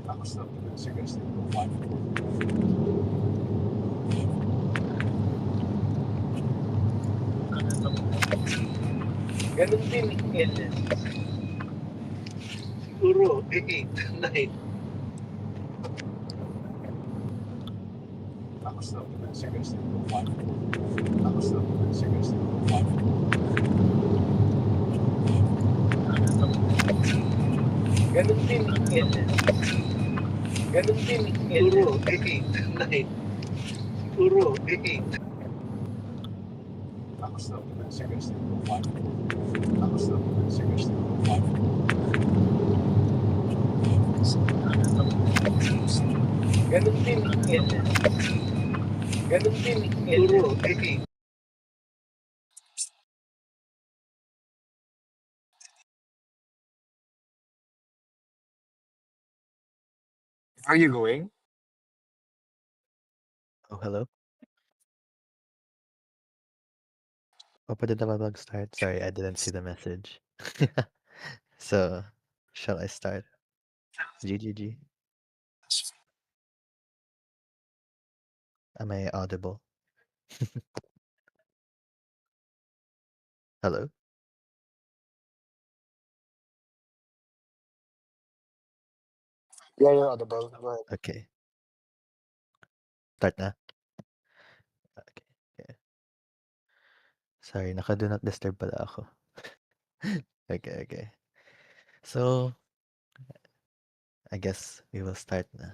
Tapos na sigas din po 1. Ganun din LS. Siguro 8, 9. Tapos na sigas din po 1. Tapos na sigas din po 1. Ganun din LS. Ganun din siguro 8, 9. Siguro 8. Tapos na sigas din po 1. Tapos na sigas din po 1. Ganun din LS. Ganun din siguro 8. Are you going? Oh, hello? Oh, pwede na ba mag-start? Sorry, I didn't see the message. So, shall I start? GGG. Am I audible? Hello? Yeah, you're audible. Go ahead. Okay. Start na? Okay. Okay. Sorry, naka-do not disturb pala ako. Okay, okay. So, I guess we will start na.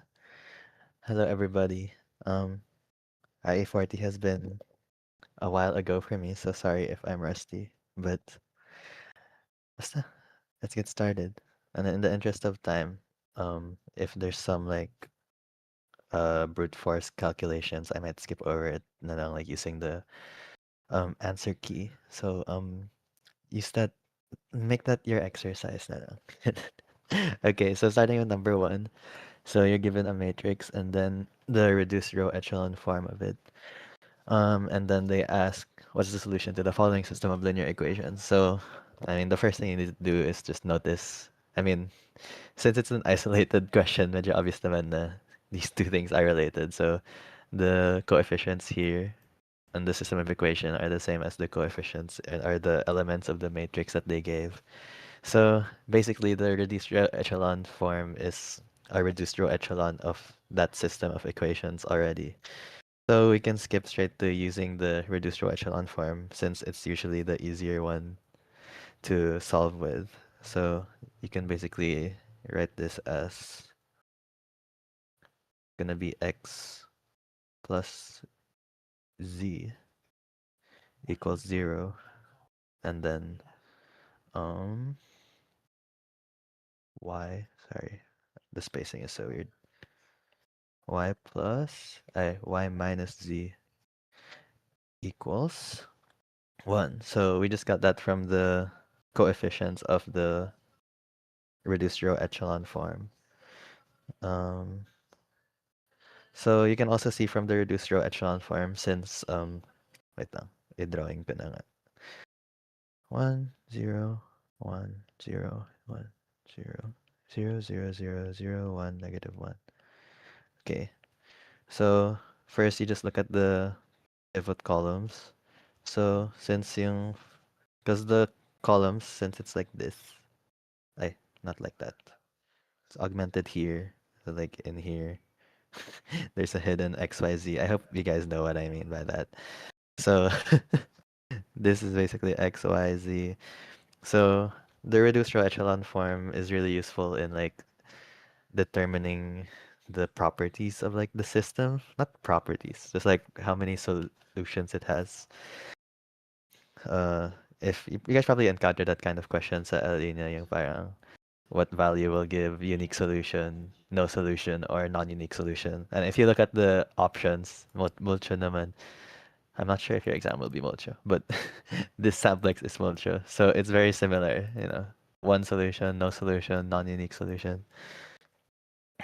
Hello, everybody. IE40 has been a while ago for me, so sorry if I'm rusty, but basta, let's get started. And in the interest of time, if there's some like brute force calculations, I might skip over it na lang, like using the answer key. So use that, make that your exercise na lang. Okay, so starting with number one. So you're given a matrix and then the reduced row echelon form of it. And then they ask, what's the solution to the following system of linear equations? So, I mean, the first thing you need to do is just notice, I mean, since it's an isolated question, medyo obvious naman na these two things are related. So, the coefficients here and the system of equation are the same as the coefficients and are the elements of the matrix that they gave. So, basically, the reduced row echelon form is a reduced row echelon of that system of equations already. So we can skip straight to using the reduced row echelon form since it's usually the easier one to solve with. So you can basically write this as gonna be x plus z equals 0, and then um y, sorry, the spacing is so weird. Y plus y minus z equals 1. So we just got that from the coefficients of the reduced row echelon form. Um, so you can also see from the reduced row echelon form since wait lang, i-drawing ko na nga. 1 0 1 0 1 0 0 0 0 0 1 negative 1. Okay. So first you just look at the pivot columns. So since yung because the columns since it's like this, ay, not like that. It's augmented here, so like in here. There's a hidden XYZ. I hope you guys know what I mean by that. So this is basically XYZ. So the reduced row echelon form is really useful in like determining the properties of like the system. Not properties, just like how many solutions it has. Uh, if you guys probably encountered that kind of question sa LE yung parang what value will give unique solution, no solution, or non-unique solution. And if you look at the options, mulcho naman, I'm not sure if your exam will be mulcho, but this samplex is mulcho. So it's very similar, you know, one solution, no solution, non-unique solution.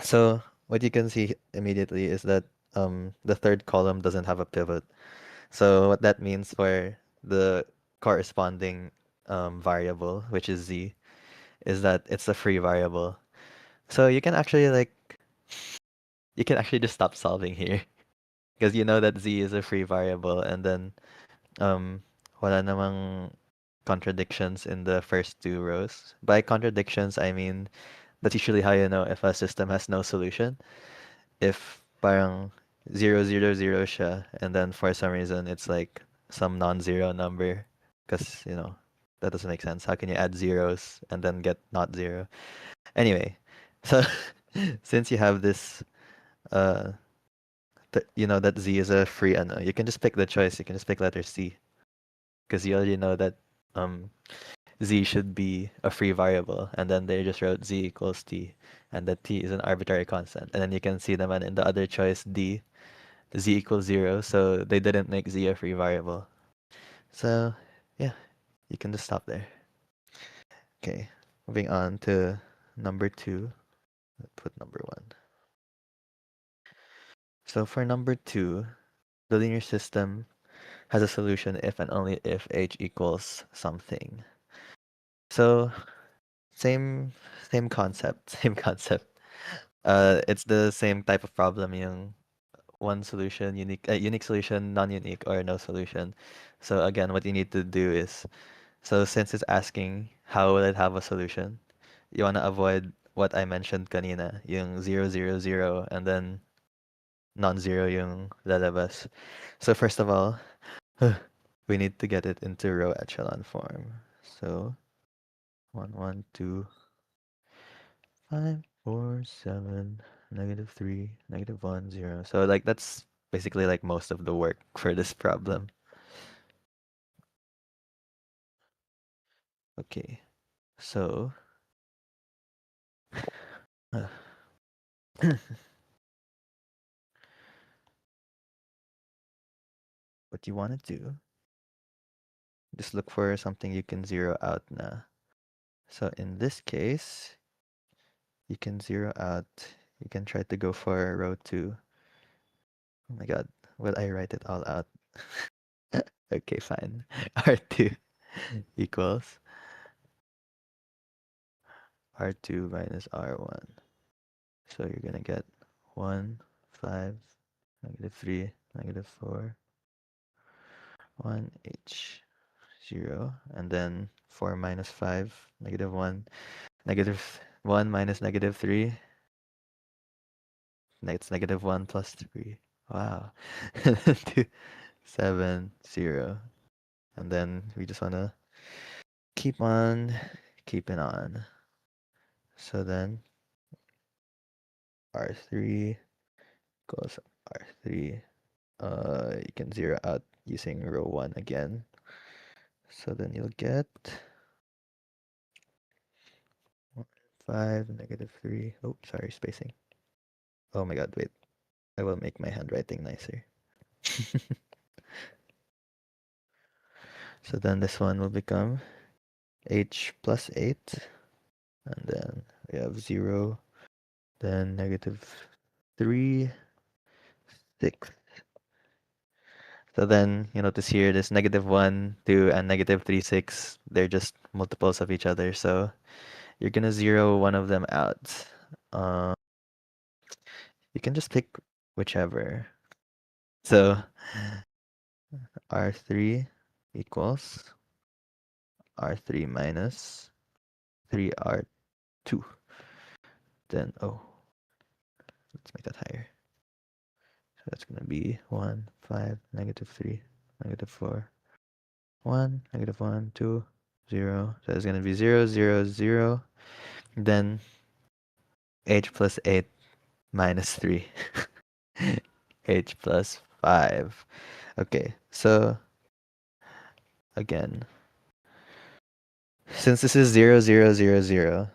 So what you can see immediately is that the third column doesn't have a pivot. So what that means for the corresponding variable, which is z, is that it's a free variable. So you can actually like you can actually just stop solving here because you know that z is a free variable, and then wala namang contradictions in the first two rows. By contradictions, I mean that's usually how you know if a system has no solution. If parang 0, 0, 0 siya, and then for some reason it's like some non-zero number, because that doesn't make sense. How can you add zeros and then get not zero? Anyway, so since you have this, uh, that z is a free unknown, you can just pick the choice. You can just pick letter C, because you already know that um z should be a free variable, and then they just wrote z equals t, and that t is an arbitrary constant, and then you can see them in the other choice d, z equals 0, so they didn't make z a free variable. So yeah, you can just stop there. Okay, moving on to number 2. Let's put number 1. So for number 2, the linear system has a solution if and only if h equals something. So same same concept, same concept. It's the same type of problem, yung one solution, unique solution, non-unique, or no solution. So again, what you need to do is, so since it's asking how will it have a solution, you want to avoid what I mentioned kanina, yung 0, 0, 0, and then non-zero yung lalabas. So first of all, we need to get it into row echelon form. So 1, 1, 2, 5, 4, 7, -3, -1, 0. So like that's basically like most of the work for this problem. Okay, so uh, what you want to do, just look for something you can zero out na. So in this case, you can zero out, you can try to go for row 2. Oh my god, will I write it all out? Okay, fine. R2 equals R2 minus R1. So you're gonna get 1, 5, -3, -4, 1, H, 0, and then 4 minus 5, -1, -1 minus -3, it's -1 plus 3. Wow. 2, 7, 0. And then we just wanna keep on keeping on. So then R3 equals R3. You can zero out using row 1 again. So then you'll get 5, -3. Oh, sorry, spacing. Oh my god, wait. I will make my handwriting nicer. So then this one will become h plus 8. And then we have 0, then -3, 6. So then you notice here this -1, 2, and -3, 6. They're just multiples of each other. So you're gonna zero one of them out. You can just pick whichever. So R3 equals R3 minus 3R2. Then, oh, let's make that higher. So that's going to be 1, 5, -3, -4, 1, -1, 2, 0. So it's going to be 0, 0, 0. Then h plus 8 minus 3. h plus 5. Okay, so again, since this is 0, 0, 0, 0,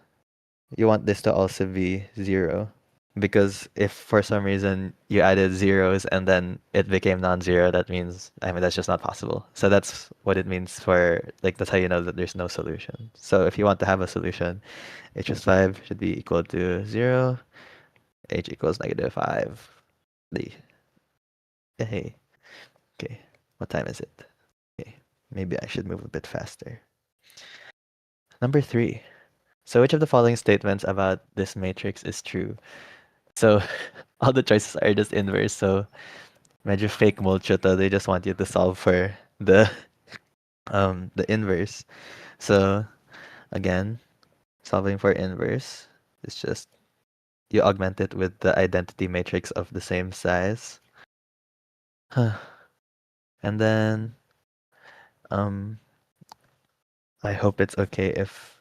you want this to also be 0. Because if for some reason you added zeros and then it became non-zero, that means, I mean, that's just not possible. So that's what it means for, like, that's how you know that there's no solution. So if you want to have a solution, h plus 5 should be equal to 0, h equals -5. The, hey, okay, what time is it? Okay, maybe I should move a bit faster. Number 3. So which of the following statements about this matrix is true? So all the choices are just inverse. So medyo fake mulch to. They just want you to solve for the inverse. So again, solving for inverse is just you augment it with the identity matrix of the same size. And then um I hope it's okay if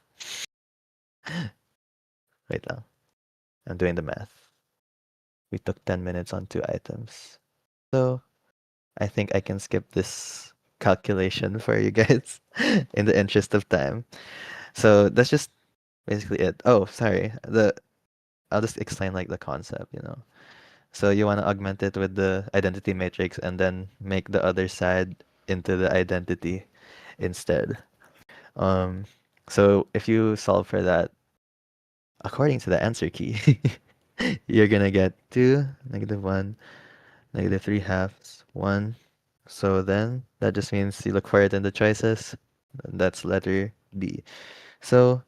wait lang. I'm doing the math. We took 10 minutes on 2 items. So I think I can skip this calculation for you guys in the interest of time. So that's just basically it. Oh, sorry. I'll just explain like the concept, you know. So you want to augment it with the identity matrix and then make the other side into the identity instead. Um, so if you solve for that according to the answer key, you're gonna get 2, -1, -3/2, 1. So then that just means you look for it in the choices. And that's letter B. So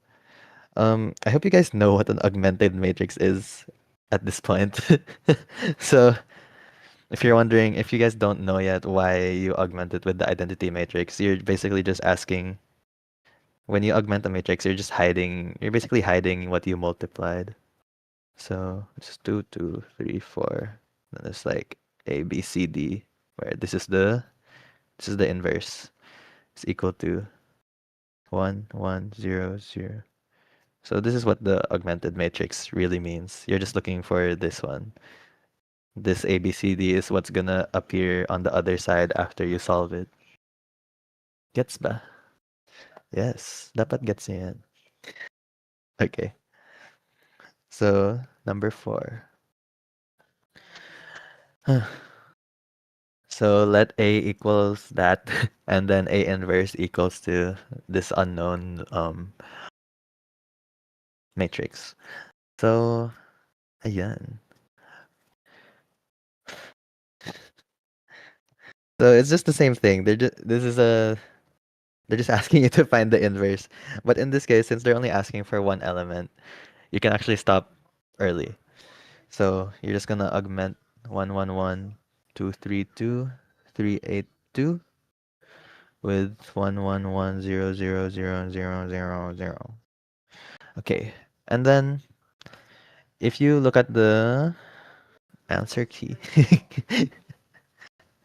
I hope you guys know what an augmented matrix is at this point. So if you're wondering, if you guys don't know yet why you augment it with the identity matrix, you're basically just asking, when you augment a matrix, you're basically hiding what you multiplied. So it's 2, 2, 3, 4. Then it's like A, B, C, D, where this is the inverse. It's equal to 1, 1, 0, 0. So this is what the augmented matrix really means. You're just looking for this one. This ABCD is what's gonna appear on the other side after you solve it. Gets ba? Yes, dapat gets niya yan. Okay. So, number 4. So let A equals that, and then A inverse equals to this unknown matrix. So, ayan. So it's just the same thing. They're just asking you to find the inverse. But in this case, since they're only asking for one element, you can actually stop early. So you're just gonna augment 1, 1, 1, 2, 3, 2, 3, 8, 2 with 1, 1, 1, 0, 0, 0, 0, 0, 0. Okay, and then if you look at the answer key,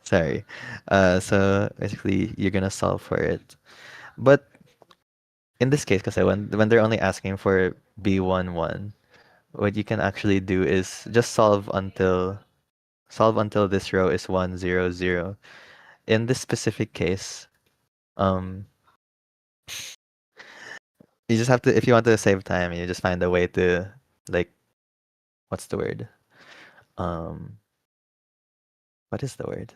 sorry. So basically, you're gonna solve for it. But in this case, because when they're only asking for B11, what you can actually do is just solve until this row is 1, 0, 0. In this specific case, um, you just have to, if you want to save time, you just find a way to, like, what's the word? Um, what is the word?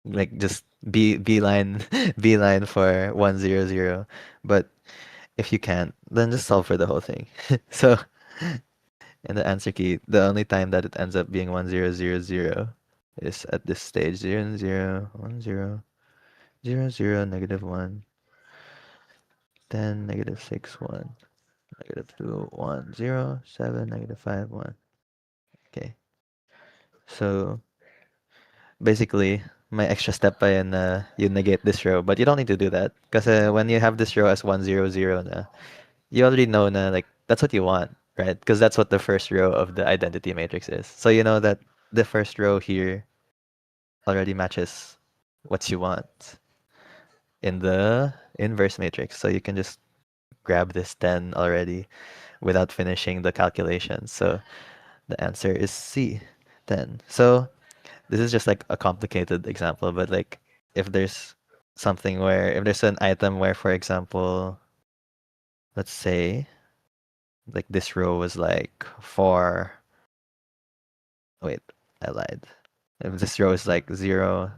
Like just beeline beeline for 1, 0, 0. But if you can't, then just solve for the whole thing. So in the answer key, the only time that it ends up being 1, 0, 0, 0 is at this stage 0, 0, 1, 0, 0, 0, -1, 10, -6, 1, -2, 1, 0, 7, -5, 1. Okay. So basically, my extra step pa yun na you negate this row. But you don't need to do that. Because when you have this row as 1, 0, 0 na, you already know na like that's what you want, right? Because that's what the first row of the identity matrix is. So you know that the first row here already matches what you want in the inverse matrix. So you can just grab this 10 already without finishing the calculation. So the answer is C, 10. So this is just like a complicated example, but like if there's if there's an item where, for example, let's say like this row was like 4, wait, I lied. If this row is like 0,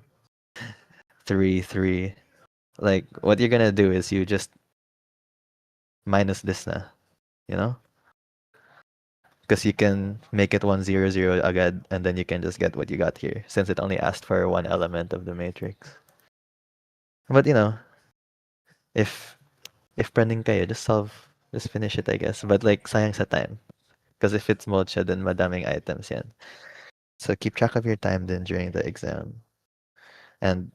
3, 3, like what you're gonna do is you just minus this na, you know? Because you can make it 1, 0, 0 agad, and then you can just get what you got here, since it only asked for one element of the matrix. But you know, if if branding kayo, just finish it, I guess. But like sayang sa time. Because if it's mulcha, then madaming items yan. So keep track of your time then during the exam. And,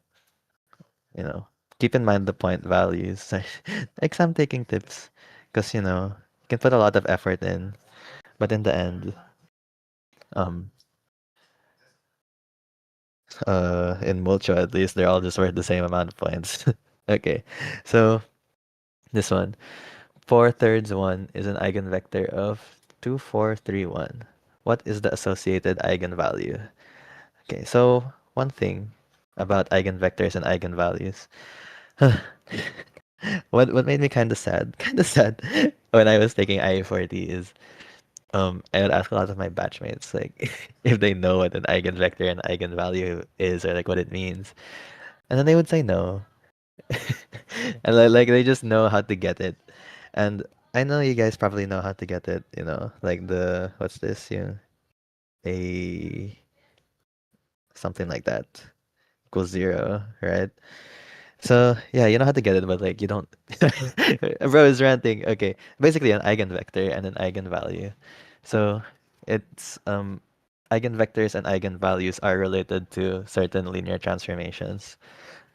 keep in mind the point values. Exam taking tips. Because, you can put a lot of effort in. But in the end, um, in mulcha at least, they're all just worth the same amount of points. Okay, so this one. 4/3 1 is an eigenvector of 2, 4, 3, 1. What is the associated eigenvalue? Okay, so one thing about eigenvectors and eigenvalues. What made me kind of sad, when I was taking IE40 is I would ask a lot of my batchmates like if they know what an eigenvector and eigenvalue is or like what it means, and then they would say no, and like they just know how to get it, and I know you guys probably know how to get it, like the what's this, a something like that equals 0, right? So yeah, you know how to get it, but like you don't. Bro is ranting. Okay, basically an eigenvector and an eigenvalue. So it's eigenvectors and eigenvalues are related to certain linear transformations.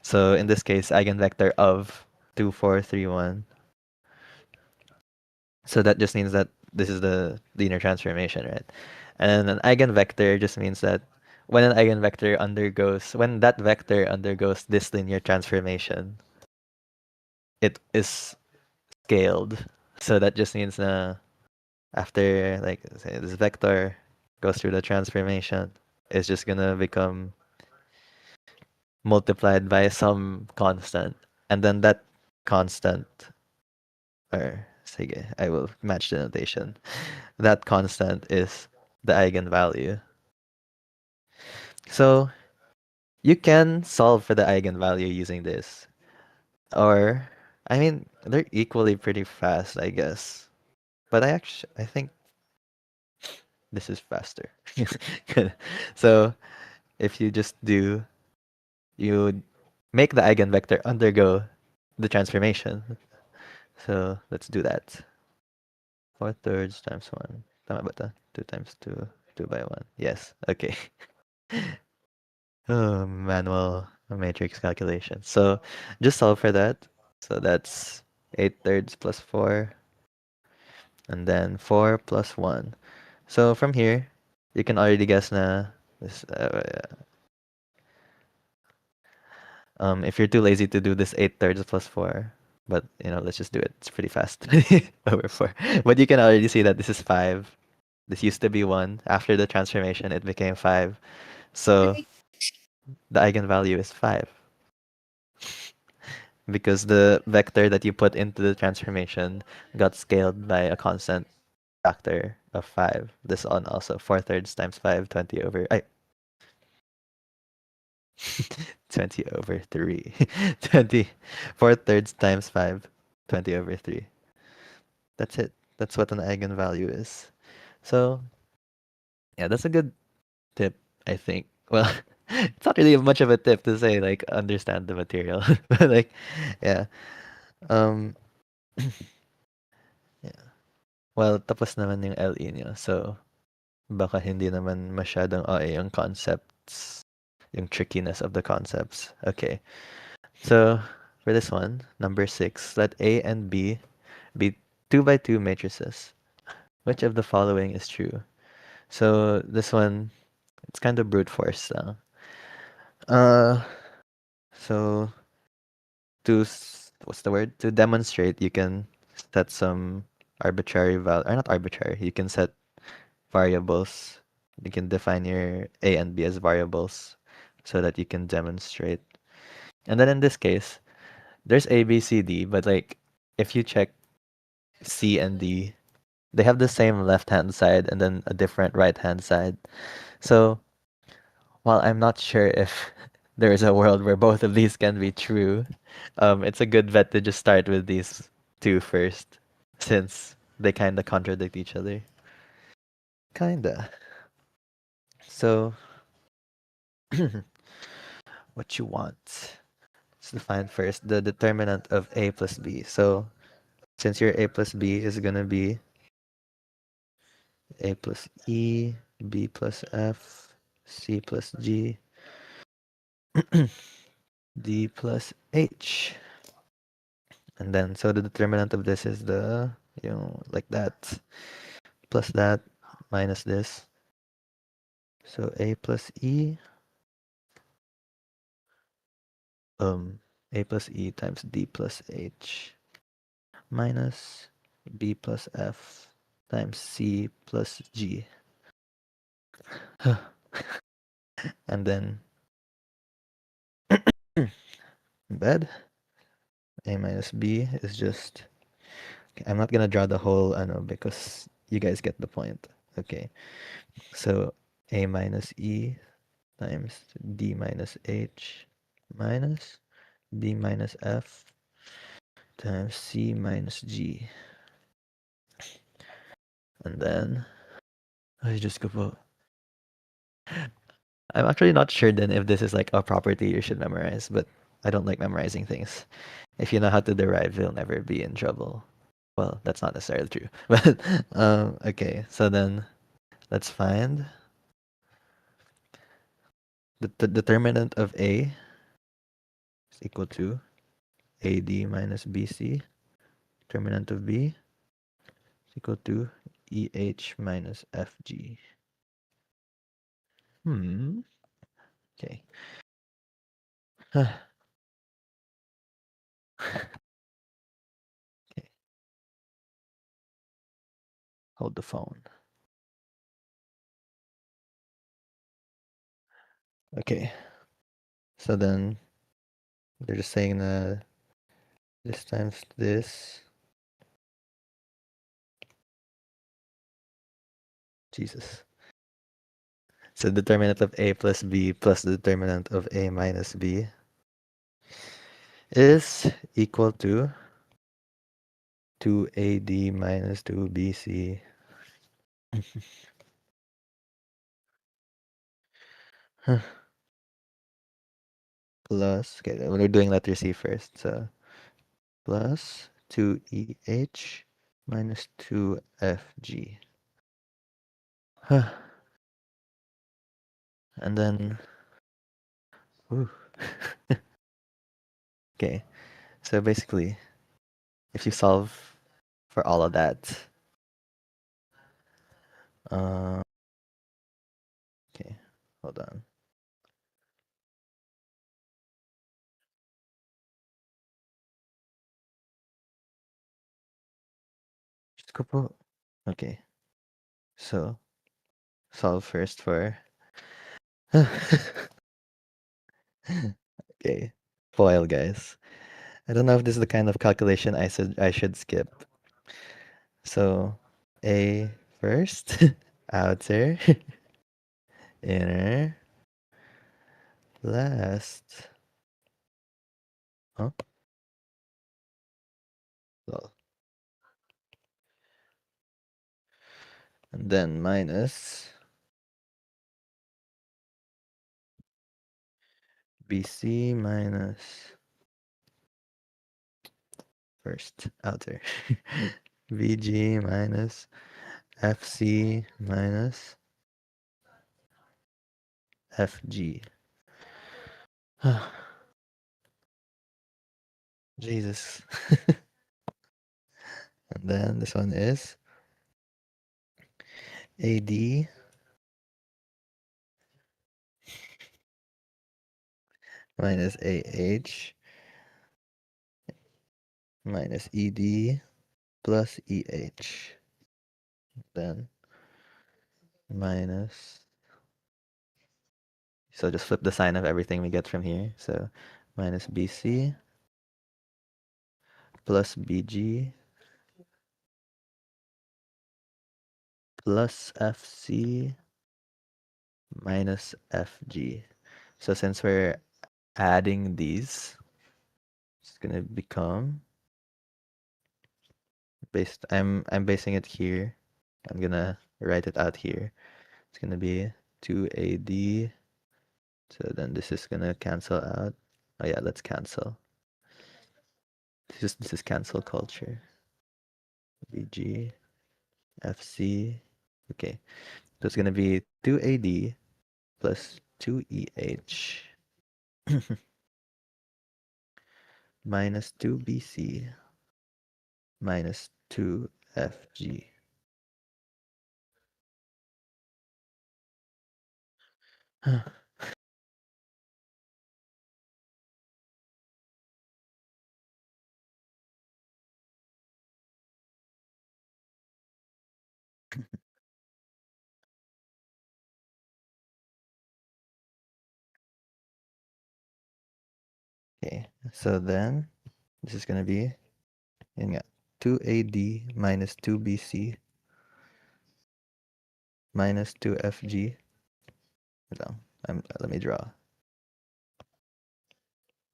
So in this case, eigenvector of 2, 4, 3, 1. So that just means that this is the linear transformation, right? And an eigenvector just means that when that vector undergoes this linear transformation, it is scaled. So that just means after like say this vector goes through the transformation, it's just gonna become multiplied by some constant. And then that constant, or sige, I will match the notation. That constant is the eigenvalue. So you can solve for the eigenvalue using this. Or I mean they're equally pretty fast, I guess. But I think this is faster. So if you just do, you make the eigenvector undergo the transformation. So let's do that. 4/3 times 1. Tama ba ta? 2 times 2. 2 by 1. Yes. Okay. Oh, manual matrix calculation. So just solve for that. So that's 8/3 plus 4. And then 4 plus 1. So from here, you can already guess na this, if you're too lazy to do this 8/3 plus 4, but let's just do it. It's pretty fast. Over 4. But you can already see that this is 5. This used to be 1. After the transformation, it became 5. So the eigenvalue is 5 because the vector that you put into the transformation got scaled by a constant factor of 5. This one also 4/3 times 5, 20 over 20 over 3. 20 4/3 times 5, 20 over 3. That's it. That's what an eigenvalue is. So, yeah, that's a good tip, I think. Well, it's not really much of a tip to say, like, understand the material. But, like, yeah. Um, yeah. Well, tapos naman yung LE niyo. So, baka hindi naman masyadong OA yung concepts, yung trickiness of the concepts. Okay. So, for this one, number 6, let A and B be 2 by 2 matrices. Which of the following is true? So, this one, it's kind of brute force. Uh, so what's the word? To demonstrate, you can set some arbitrary value, or not arbitrary. You can set variables. You can define your A and B as variables so that you can demonstrate. And then in this case, there's A, B, C, D, but like if you check C and D, they have the same left-hand side and then a different right-hand side. So while I'm not sure if there is a world where both of these can be true, it's a good bet to just start with these two first, since they kind of contradict each other. Kinda. So, what you want? Let's define first the determinant of A plus B. So, since your A plus B is gonna be A plus E, B plus F, C plus G, D plus H. And then, so the determinant of this is the, like that, plus that, minus this. So A plus E, A plus E times D plus H, minus B plus F times C plus G. And then, bed, A minus B is just, okay, I'm not gonna draw the whole, I know, because you guys get the point. Okay, so A minus E times D minus H minus B minus F times C minus G. And then I just go. I'm actually not sure then if this is like a property you should memorize, but I don't like memorizing things. If you know how to derive, you'll never be in trouble. Well, that's not necessarily true. But okay, so then let's find the determinant of A is equal to AD minus BC. Determinant of B is equal to EH minus FG. Okay. Okay. Hold the phone. Okay. So then they're just saying that this times this. Jesus. So determinant of A plus B plus the determinant of A minus B is equal to 2AD minus 2BC. Plus, okay, we're doing letter C first. So plus 2EH minus 2FG. And then, ooh. Okay, so basically, if you solve for all of that, okay, hold on. Just couple. Okay, so solve first for. Okay, FOIL, guys. I don't know if this is the kind of calculation I should skip. So A first, outer, inner, last. Huh? Well, and then minus BC minus first, outer. VG minus FC minus FG. Jesus. And then this one is AD minus AH minus ED plus EH. Then minus. So just flip the sign of everything we get from here. So minus BC plus BG plus FC minus FG. So since we're adding these, it's gonna become I'm basing it here. I'm gonna write it out here. It's gonna be 2AD. So then this is gonna cancel out. Oh yeah, let's cancel. This is cancel culture. BG FC Okay, so it's gonna be 2AD plus 2EH minus 2BC minus 2FG. Okay, so then this is gonna be yun nga, 2AD minus 2BC minus 2FG. Wait lang, let me draw.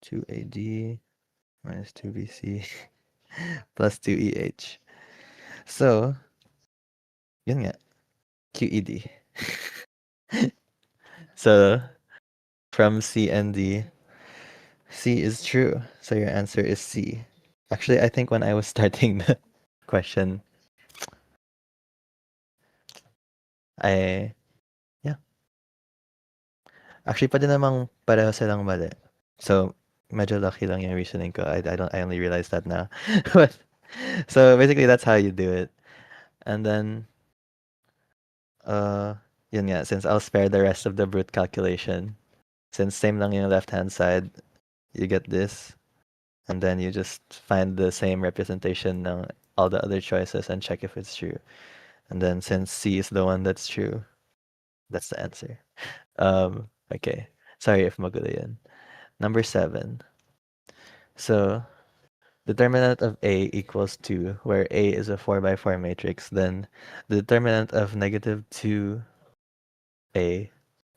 2AD minus 2BC plus 2EH. So, yun nga, QED. So, from C and D, C is true. So your answer is C. Actually, I think when I was starting the question, I, yeah. Actually, pwede namang pareho silang mali. So, medyo lucky lang yung reasoning ko. I only realized that now. But, so basically, that's how you do it. And then, uh, yun nga, since I'll spare the rest of the brute calculation, since same lang yung left-hand side, you get this, and then you just find the same representation ng all the other choices and check if it's true. And then since C is the one that's true, that's the answer. Okay. Sorry if magulo yun. Number 7. So, determinant of A equals 2, where A is a 4 by 4 matrix, then the determinant of negative 2A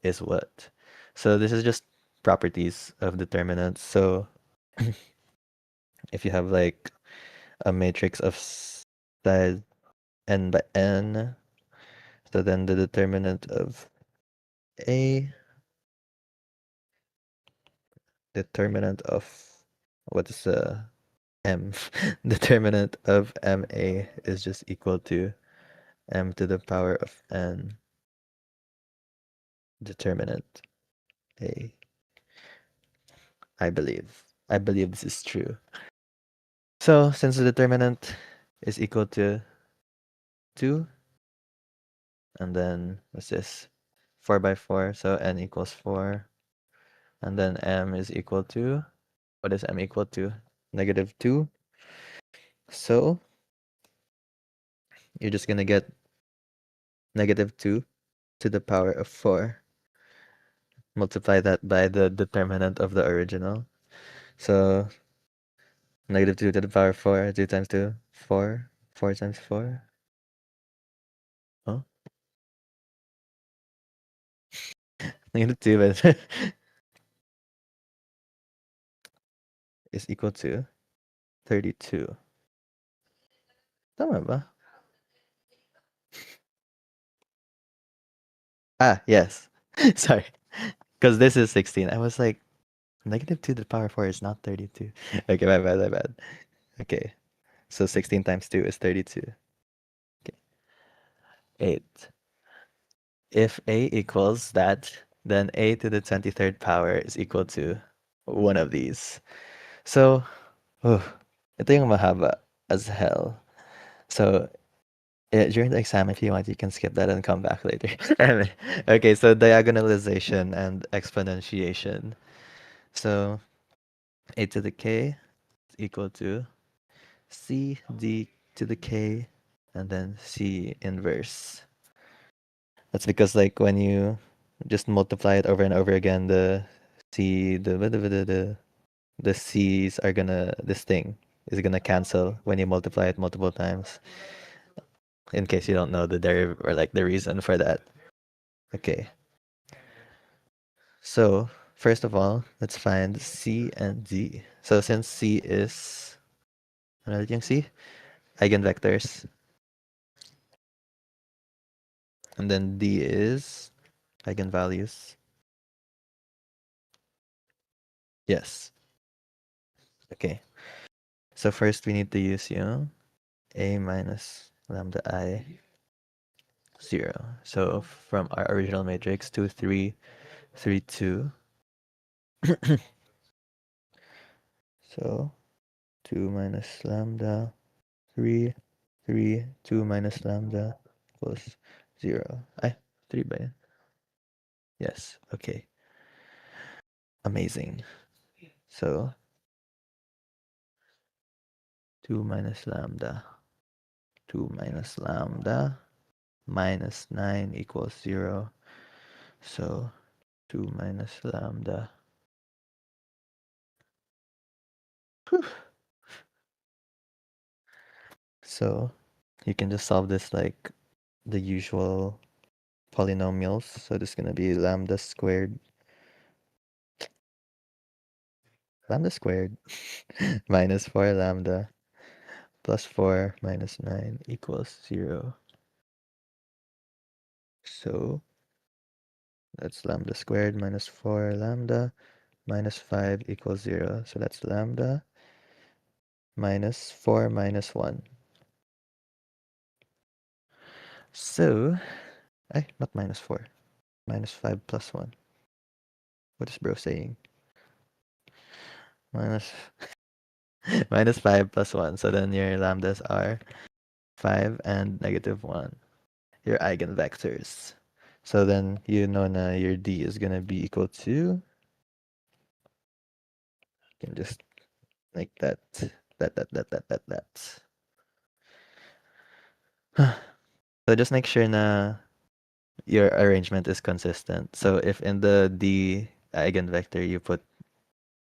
is what? So this is just properties of determinants. So if you have like a matrix of size n by n, so then the determinant of A, determinant of, what is m? Determinant of MA is just equal to m to the power of n determinant A. I believe. I believe this is true. So since the determinant is equal to 2, and then what's this? 4 by 4, so n equals 4. And then m is equal to, what is m equal to? Negative 2. So you're just gonna get negative 2 to the power of 4. Multiply that by the determinant of the original. So negative 2 to the power of 4, 2 times 2, 4. 4 times 4. Oh, negative 2 is equal to 32. Tama ba? Ah, yes. Sorry. Because this is 16. I was like, negative 2 to the power of 4 is not 32. Okay, my bad, my bad. Okay. So 16 times 2 is 32. Okay. 8. If A equals that, then A to the 23rd power is equal to one of these. So, oh, ito yung mahaba as hell. So, during the exam, if you want, you can skip that and come back later. Okay, so diagonalization and exponentiation. So, A to the K is equal to C D to the K and then C inverse. That's because like when you just multiply it over and over again, the C the C's are gonna, this thing is gonna cancel when you multiply it multiple times. In case you don't know the derivative or like the reason for that. Okay. So first of all, let's find C and D. So since C is, ano ulit yung C? Eigenvectors. And then D is eigenvalues. Yes. Okay. So first we need to use yung A minus lambda I 0. So from our original matrix, 2, 3, 3, 2. So 2 minus lambda, 3, 3, 2 minus lambda equals 0. 3 by, yes, okay. Amazing. So 2 minus lambda, 2 minus lambda, minus 9 equals 0. So 2 minus lambda. Whew. So you can just solve this like the usual polynomials. So this is going to be lambda squared minus 4 lambda plus 4 minus 9 equals 0. So that's lambda squared minus 4 lambda minus 5 equals 0. So that's lambda minus 4 minus 1. So, not minus 4. Minus 5 plus 1. What is bro saying? Minus minus 5 plus 1. So then your lambdas are 5 and negative 1. Your eigenvectors. So then you know na your D is going to be equal to, you can just like that. So just make sure na your arrangement is consistent. So if in the D eigenvector you put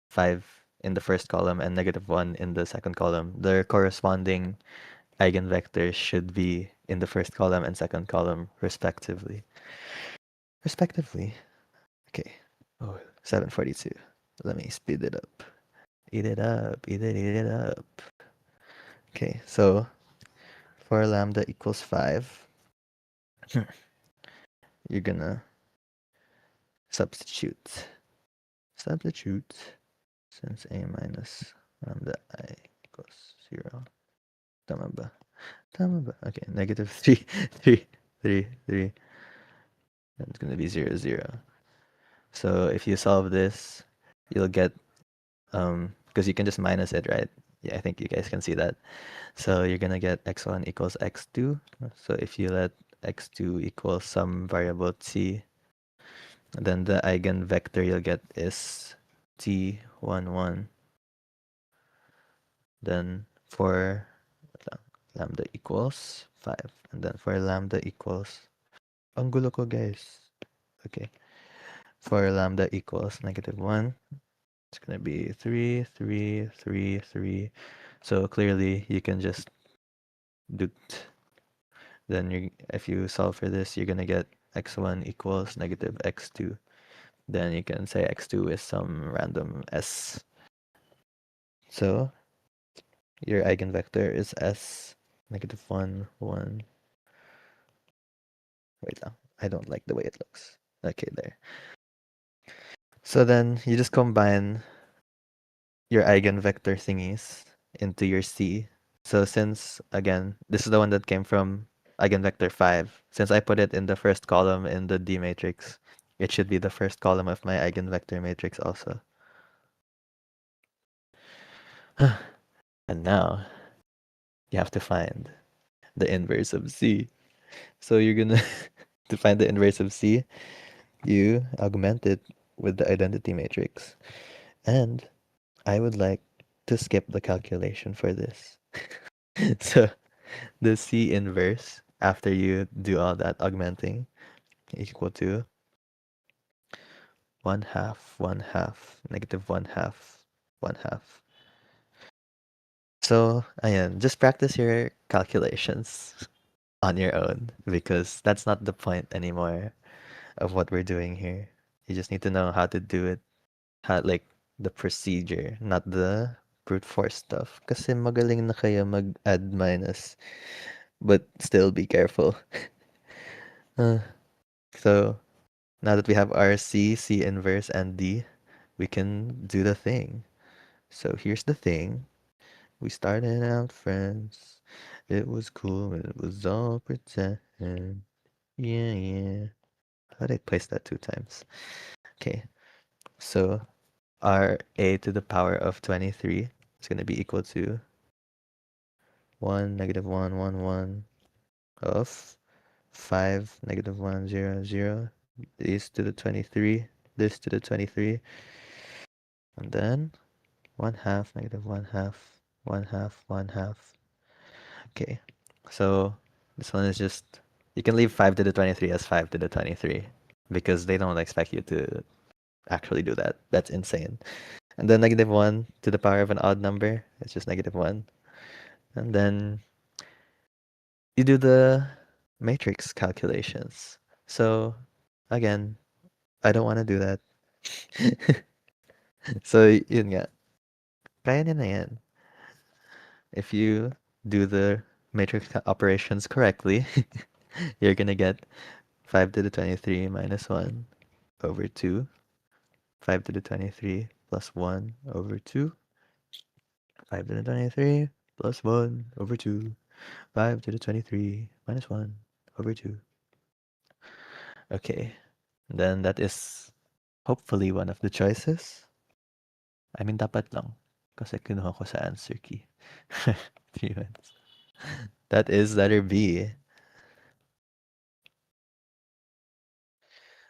5 in the first column and negative 1 in the second column, their corresponding eigenvectors should be in the first column and second column respectively. Okay. Oh, 742. Let me speed it up. Eat it up. Eat it up. Okay, so for lambda equals 5, you're gonna substitute. Since a minus lambda I equals 0. Tama ba? Okay, negative 3, 3, 3, 3. And it's gonna be 0, 0. So if you solve this, you'll get, because you can just minus it, right? Yeah, I think you guys can see that. So you're gonna get x1 equals x2. So if you let x2 equal some variable t, then the eigenvector you'll get is t11. Then for lambda equals 5. And then for lambda equals, ang gulo ko guys. Okay. For lambda equals negative 1, it's going to be 3, 3, 3, 3. So clearly you can just do then if you solve for this, you're going to get x1 equals negative x2. Then you can say x2 is some random s. So your eigenvector is s, negative 1, 1. Wait, I don't like the way it looks. Okay, there. So then you just combine your eigenvector thingies into your C. So since, again, this is the one that came from eigenvector 5, since I put it in the first column in the D matrix, it should be the first column of my eigenvector matrix also. And now, you have to find the inverse of C. So you're gonna, to find the inverse of C, you augment it with the identity matrix. And I would like to skip the calculation for this. So the C inverse after you do all that augmenting equal to 1 half, 1 half, negative 1 half, 1 half. So, ayan, just practice your calculations on your own because that's not the point anymore of what we're doing here. You just need to know how to do it, how, like, the procedure, not the brute force stuff. Kasi magaling na kayo mag-add minus, but still be careful. Uh, so, now that we have our C inverse, and D, we can do the thing. So here's the thing. We started out friends. It was cool, but it was all pretend. Yeah. How did I place that 2 times? Okay, so our a to the power of 23 is going to be equal to 1, negative 1, 1, 1 of 5, negative 1, 0, 0. This to the 23, this to the 23, and then 1 half, negative 1 half, 1 half, 1 half. Okay, so this one is just, you can leave 5 to the 23 as 5 to the 23 because they don't expect you to actually do that. That's insane. And then negative 1 to the power of an odd number, it's just negative 1. And then you do the matrix calculations. So again, I don't want to do that. So yun nga, kaya niya na yan. If you do the matrix operations correctly, you're gonna get 5 to the 23 minus 1 over 2, 5 to the 23 plus 1 over 2, 5 to the 23 plus 1 over 2, 5 to the 23 minus 1 over 2. Okay, then that is hopefully one of the choices. I mean, dapat lang. Kasi kinuha ko sa answer key. 3 ones. That is letter B.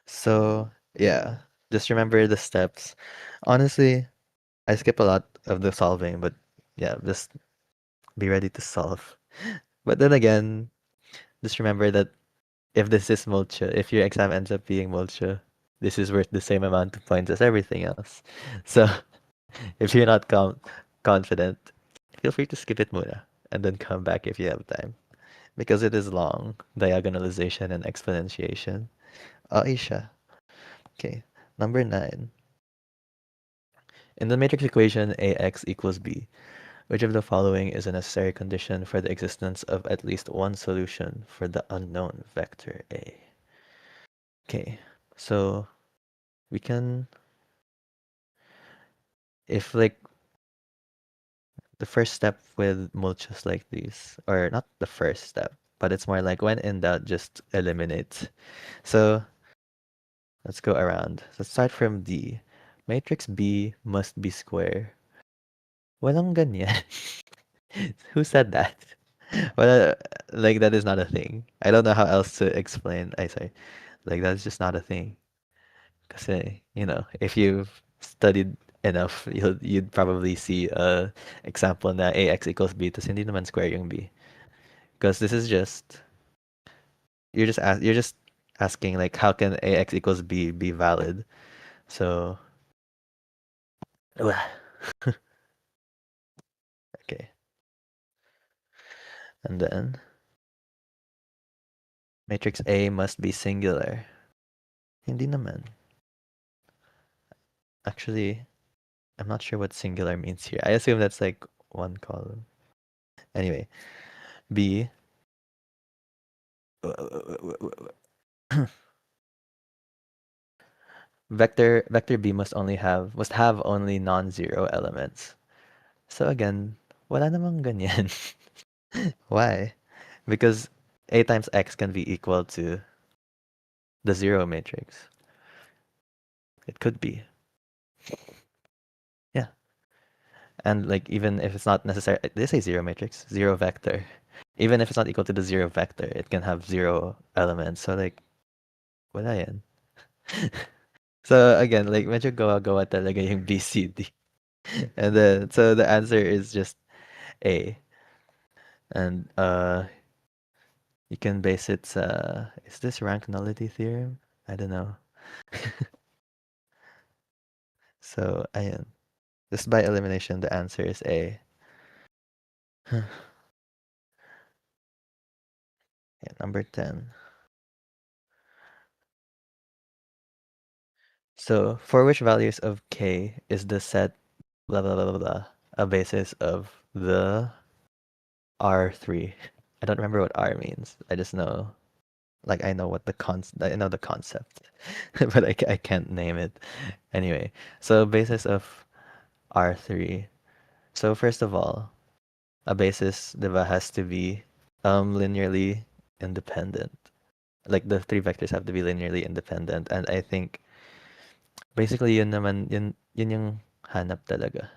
So, yeah, just remember the steps. Honestly, I skip a lot of the solving, but yeah, just be ready to solve. But then again, just remember that if this is mulcha, if your exam ends up being mulcha, this is worth the same amount of points as everything else. So, if you're not confident, feel free to skip it muna and then come back if you have time. Because it is long, diagonalization and exponentiation. Aisha. Okay, number 9. In the matrix equation AX equals B, which of the following is a necessary condition for the existence of at least one solution for the unknown vector A? Okay, so we can, if like the first step with mulches like these, or not the first step, but it's more like when in doubt, just eliminate. So let's go around. Let's start from D. Matrix B must be square. Walang ganyan. Who said that? Well, like that is not a thing. I don't know how else to explain. I sorry, like that's just not a thing. Kasi, if you've studied enough, you'd probably see a example na ax equals b, tas hindi naman square yung b. Because this is just you're just asking like how can ax equals b be valid? So, okay, and then matrix A must be singular. Hindi naman. Actually, I'm not sure what singular means here. I assume that's like one column. Anyway, B. Vector B must have only non-zero elements. So again, wala namang ganyan. Why? Because A times X can be equal to the zero matrix. It could be. Yeah. And like even if it's not necessary, they say zero matrix, zero vector. Even if it's not equal to the zero vector, it can have zero elements. So like, wala yan. So again, like medyo gawa-gawa talaga yung BCD. And then so the answer is just A. And you can base it is this rank nullity theorem? I don't know. So ayan. Just by elimination the answer is A. Yeah, number 10. So for which values of K is the set blah blah blah blah blah a basis of the R3? I don't remember what R means. I just know like I know the concept, but I can't name it. Anyway, so basis of R3. So first of all, a basis diba has to be linearly independent. Like the three vectors have to be linearly independent. And I think basically yun naman, yun yung hanap talaga.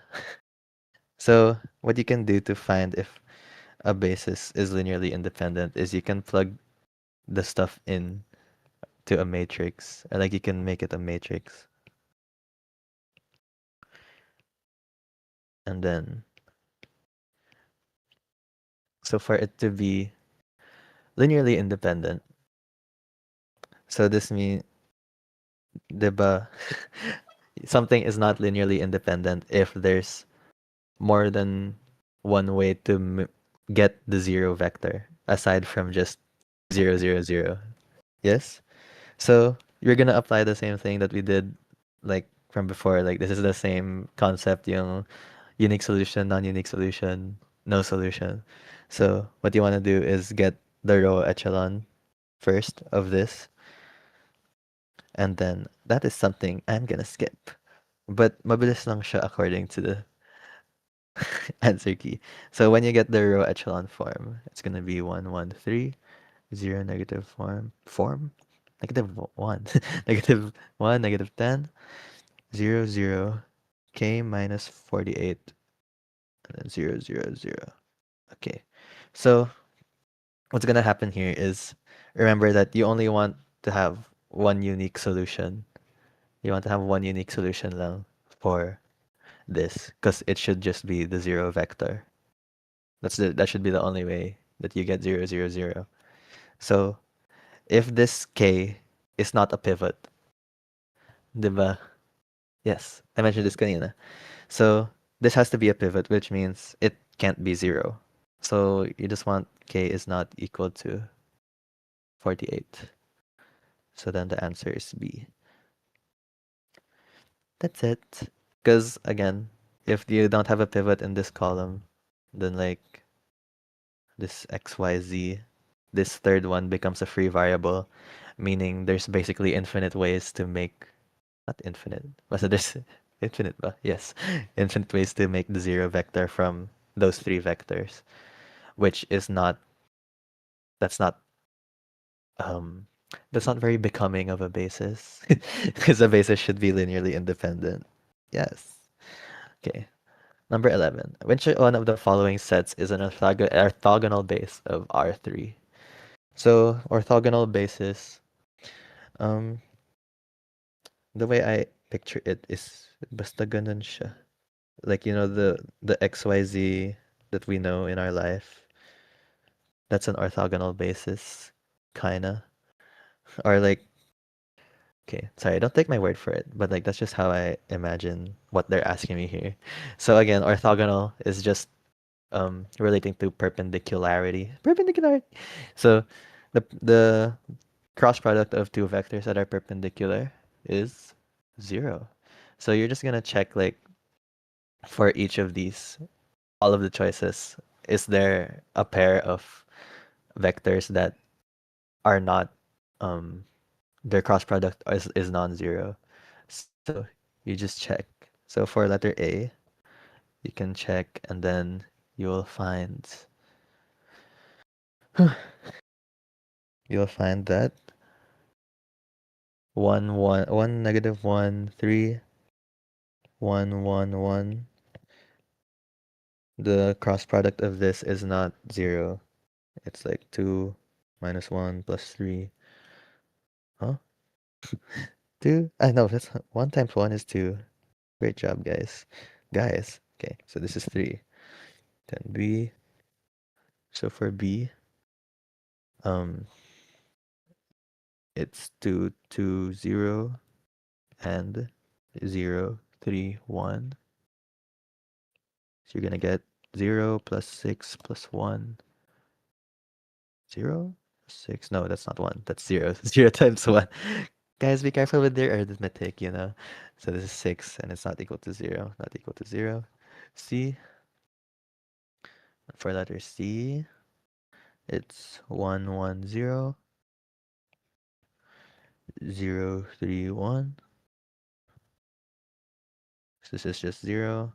So what you can do to find if a basis is linearly independent is you can plug the stuff in to a matrix. Like you can make it a matrix. And then, so for it to be linearly independent, so this means, diba, something is not linearly independent if there's more than one way to get the zero vector aside from just 0, 0, 0. Yes? So you're gonna apply the same thing that we did like from before. Like this is the same concept, yung unique solution, non-unique solution, no solution. So what you want to do is get the row echelon first of this, and then that is something I'm gonna skip. But mabilis lang siya according to the answer key. So when you get the row echelon form, it's gonna be 1, 1, 3, 0, negative form, -1, -1, -10, 0, 0, k minus 48, and then 0, 0, 0. Okay, so what's gonna happen here is remember that you only want to have one unique solution. You want to have one unique solution lang for this because it should just be the zero vector. That should be the only way that you get 0, 0, 0. So if this k is not a pivot, diba? Yes, I mentioned this kanina. So this has to be a pivot, which means it can't be 0. So you just want k is not equal to 48. So then the answer is B. That's it. Because again, if you don't have a pivot in this column, then like this XYZ, this third one becomes a free variable, meaning there's basically infinite ways to make, not infinite, but there's infinite, but yes, infinite ways to make the zero vector from those three vectors, which is not, that's not, um, that's not very becoming of a basis, because a basis should be linearly independent. Yes. Okay. Number 11. Which one of the following sets is an orthogonal base of R3? So, orthogonal basis, um, the way I picture it is basta ganun siya. Like, you know, the XYZ that we know in our life, that's an orthogonal basis, kinda. Or like, okay, sorry, don't take my word for it, but like that's just how I imagine what they're asking me here. So again, orthogonal is just relating to perpendicularity. Perpendicularity. So the cross product of two vectors that are perpendicular is 0. So you're just gonna check like for each of these, all of the choices, is there a pair of vectors that are not their cross product is non-zero. So you just check. So for letter A, you can check and then you will find you'll find that 1, 1, 1, -1, 3, 1, 1, 1. The cross product of this is not 0. It's like 2 minus 1 plus 3. Huh? 2? I know, that's 1 times 1 is 2. Great job, guys. Guys. Okay, so this is 3. Then B. So for B, um, it's 2, 2, 0, and 0, 3, 1. So you're gonna get 0 plus 6 plus 1. 0? 6? No, that's not 1. That's 0. 0 times 1. Guys, be careful with their arithmetic, you know. So this is 6, and it's not equal to 0. Not equal to 0. C. For letter C, it's 1, 1, 0, 0, 3, 1. So this is just 0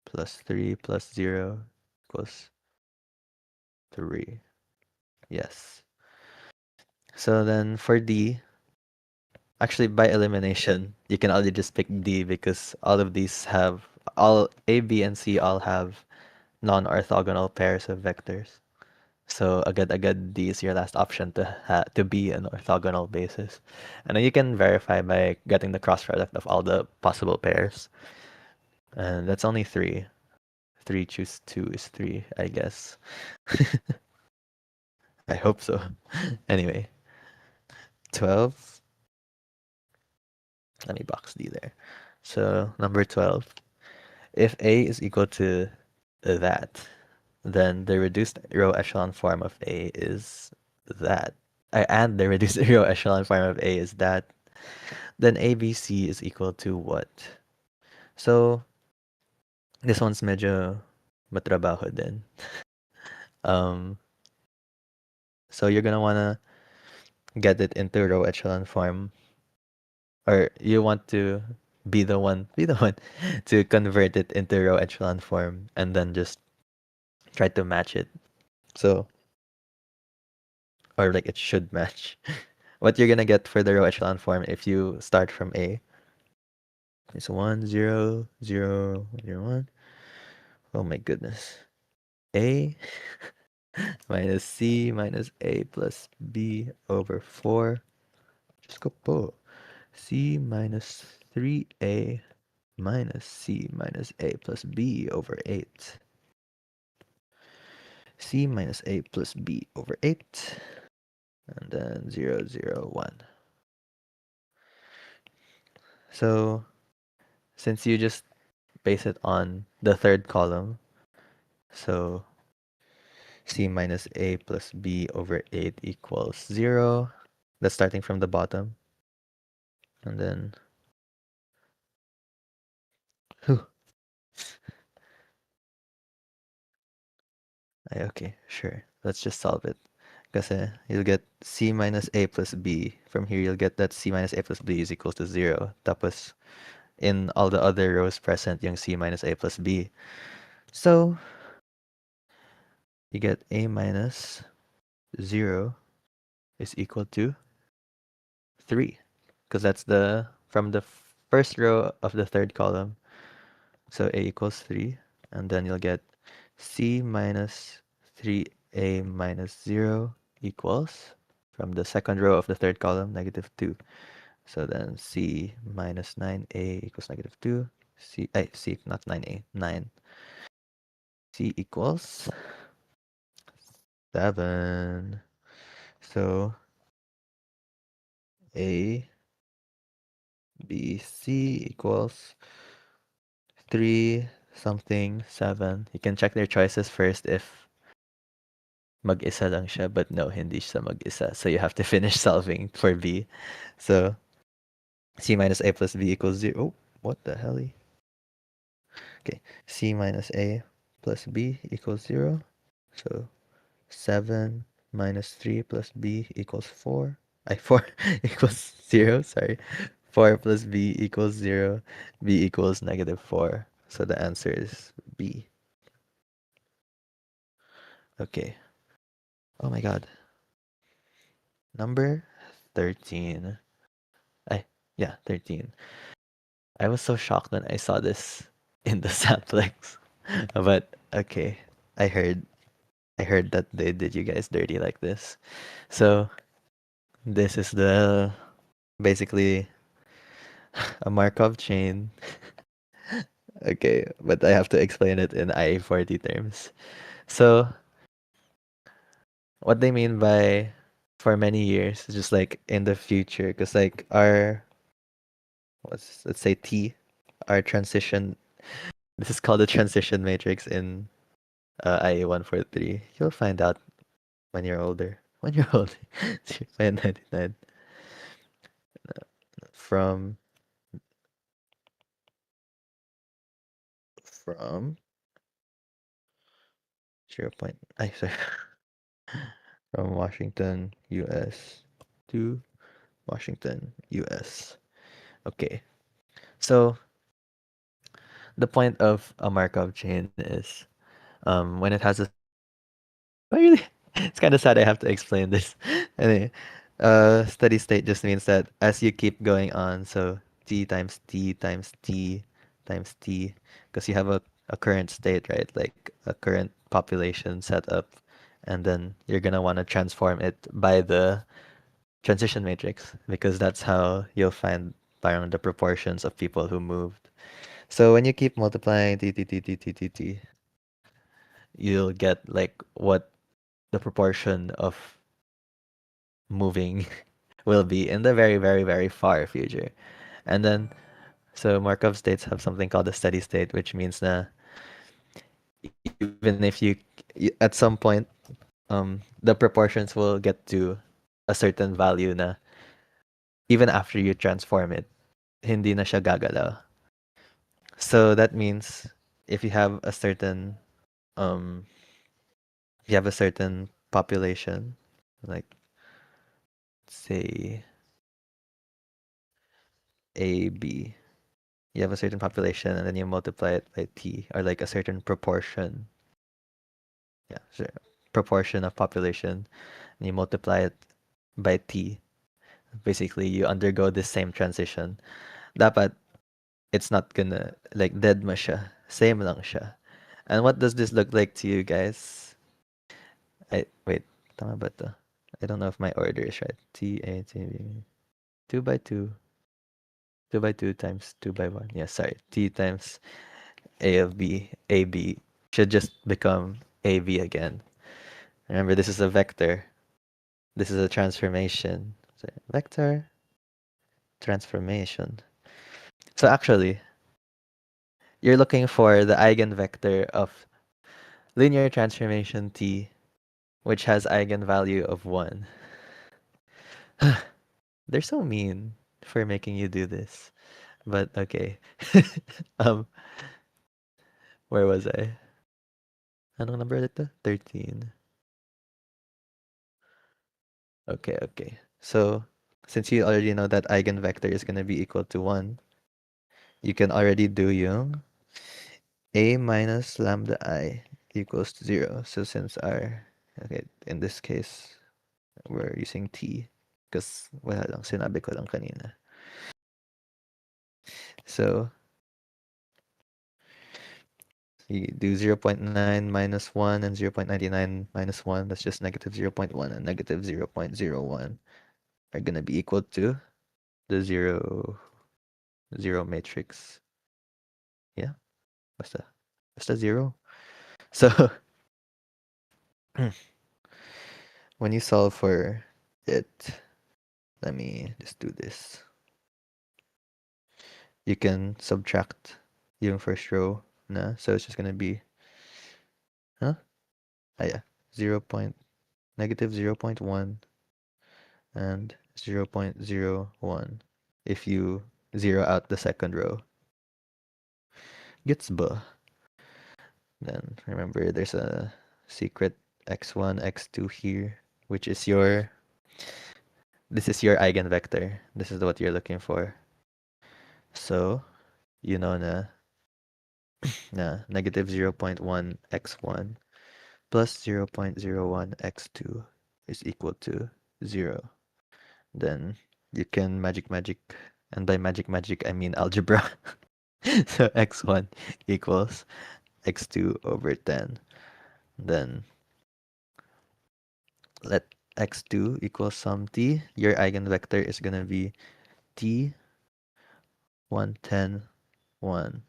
plus 3 plus 0 equals 3. Yes. So then for D, actually by elimination, you can only just pick D because all of these have all A, B, and C all have non-orthogonal pairs of vectors. So agad D is your last option to be an orthogonal basis. And then you can verify by getting the cross product of all the possible pairs. And that's only three. Three choose two is three, I guess. I hope so. Anyway, 12. Let me box D there. So number 12. If A is equal to that, then the reduced row echelon form of A is that. And the reduced row echelon form of A is that. Then ABC is equal to what? So this one's medyo matrabaho din. Um, so you're gonna wanna get it into row echelon form, or you want to be the one to convert it into row echelon form, and then just try to match it. So, or like it should match. What you're gonna get for the row echelon form if you start from A is 1, 0, 0, 0, 1. Oh my goodness. A minus C minus A plus B over 4. Just go po. C minus 3A minus C minus A plus B over 8. C minus A plus B over 8. And then 0, 0, 1. So since you just base it on the third column, so C minus A plus B over 8 equals 0. That's starting from the bottom. And then, whew, okay, sure. Let's just solve it. Kasi you'll get C minus A plus B. From here, you'll get that C minus A plus B is equals to 0. Tapos, in all the other rows present, yung C minus A plus B. So, you get A minus 0 is equal to 3. Because that's from the first row of the third column. So A equals 3. And then you'll get C minus 3A minus 0 equals, from the second row of the third column, negative 2. So then C minus 9A equals negative 2. C, not 9A, 9. C equals 7. So A, B, C equals 3 something 7. You can check their choices first if mag-isa lang siya, but no, hindi siya mag-isa. So you have to finish solving for B. So C minus A plus B equals 0. Oh, what the hell? Okay, C minus A plus B equals 0. So 7 minus 3 plus B equals 4. 4 equals 0, sorry. 4 plus B equals 0. B equals negative 4. So the answer is B. Okay. Oh my god. Number 13. Yeah, 13. I was so shocked when I saw this in the Samplex. But okay, I heard I heard that they did you guys dirty like this. So this is the basically a Markov chain. Okay, but I have to explain it in IA40 terms. So what they mean by for many years is just like in the future, because like let's say T, our transition. This is called the transition matrix in IA143. You'll find out when you're older. When you're older. 0.99 from from 0. Sorry. From Washington, US to Washington, US. Okay. So the point of a Markov chain is when it has a I really it's kind of sad I have to explain this. Anyway, Steady state just means that as you keep going on, so t times t times t times t, because you have a current state, right? Like a current population set up, and then you're gonna want to transform it by the transition matrix, because that's how you'll find parang the proportions of people who moved. So when you keep multiplying t t t t t t t, you'll get like what the proportion of moving will be in the very, very, very far future. And then, so Markov states have something called a steady state, which means that even if at some point, the proportions will get to a certain value na even after you transform it, hindi na siya gagalaw. So that means if you have a certain, um, if you have a certain population, like say A, B, you have a certain population and then you multiply it by t, or like a certain proportion, yeah, sure, proportion of population, and you multiply it by t. Basically, you undergo this same transition. Dapat it's not gonna like dead mo siya. Same lang siya. And what does this look like to you guys? I wait, tama ba to? I don't know if my order is right. T A T B 2 by 2, 2 by 2 times 2 by 1. Yeah, sorry. T times A of B, AB should just become AB again. Remember, this is a vector. This is a transformation. So vector transformation. So actually, you're looking for the eigenvector of linear transformation T, which has eigenvalue of 1. They're so mean for making you do this. But okay. um, where was I? Anong number ulit to? 13. Okay, okay. So, since you already know that eigenvector is going to be equal to 1, you can already do yung a minus lambda I equals to 0. So since our, okay, in this case, we're using t because wala lang, sinabi ko lang kanina. So, you do 0.9 minus 1 and 0.99 minus 1. That's just negative 0.1, and negative 0.01 are going to be equal to the 0, 0 matrix. Yeah, basta, basta 0. So, when you solve for it, let me just do this. You can subtract yung first row na. So it's just gonna be, huh? Ah, yeah, 0 point, negative 0.1 and 0.01 if you zero out the second row. Gets ba? Then remember there's a secret x1, x2 here, which is your, this is your eigenvector. This is what you're looking for. So, you know na negative 0.1 x1 plus 0.01 x2 is equal to 0. Then you can magic, and by magic I mean algebra. So x1 equals x2 over 10. Then let x2 equals some t. Your eigenvector is going to be t 110 1.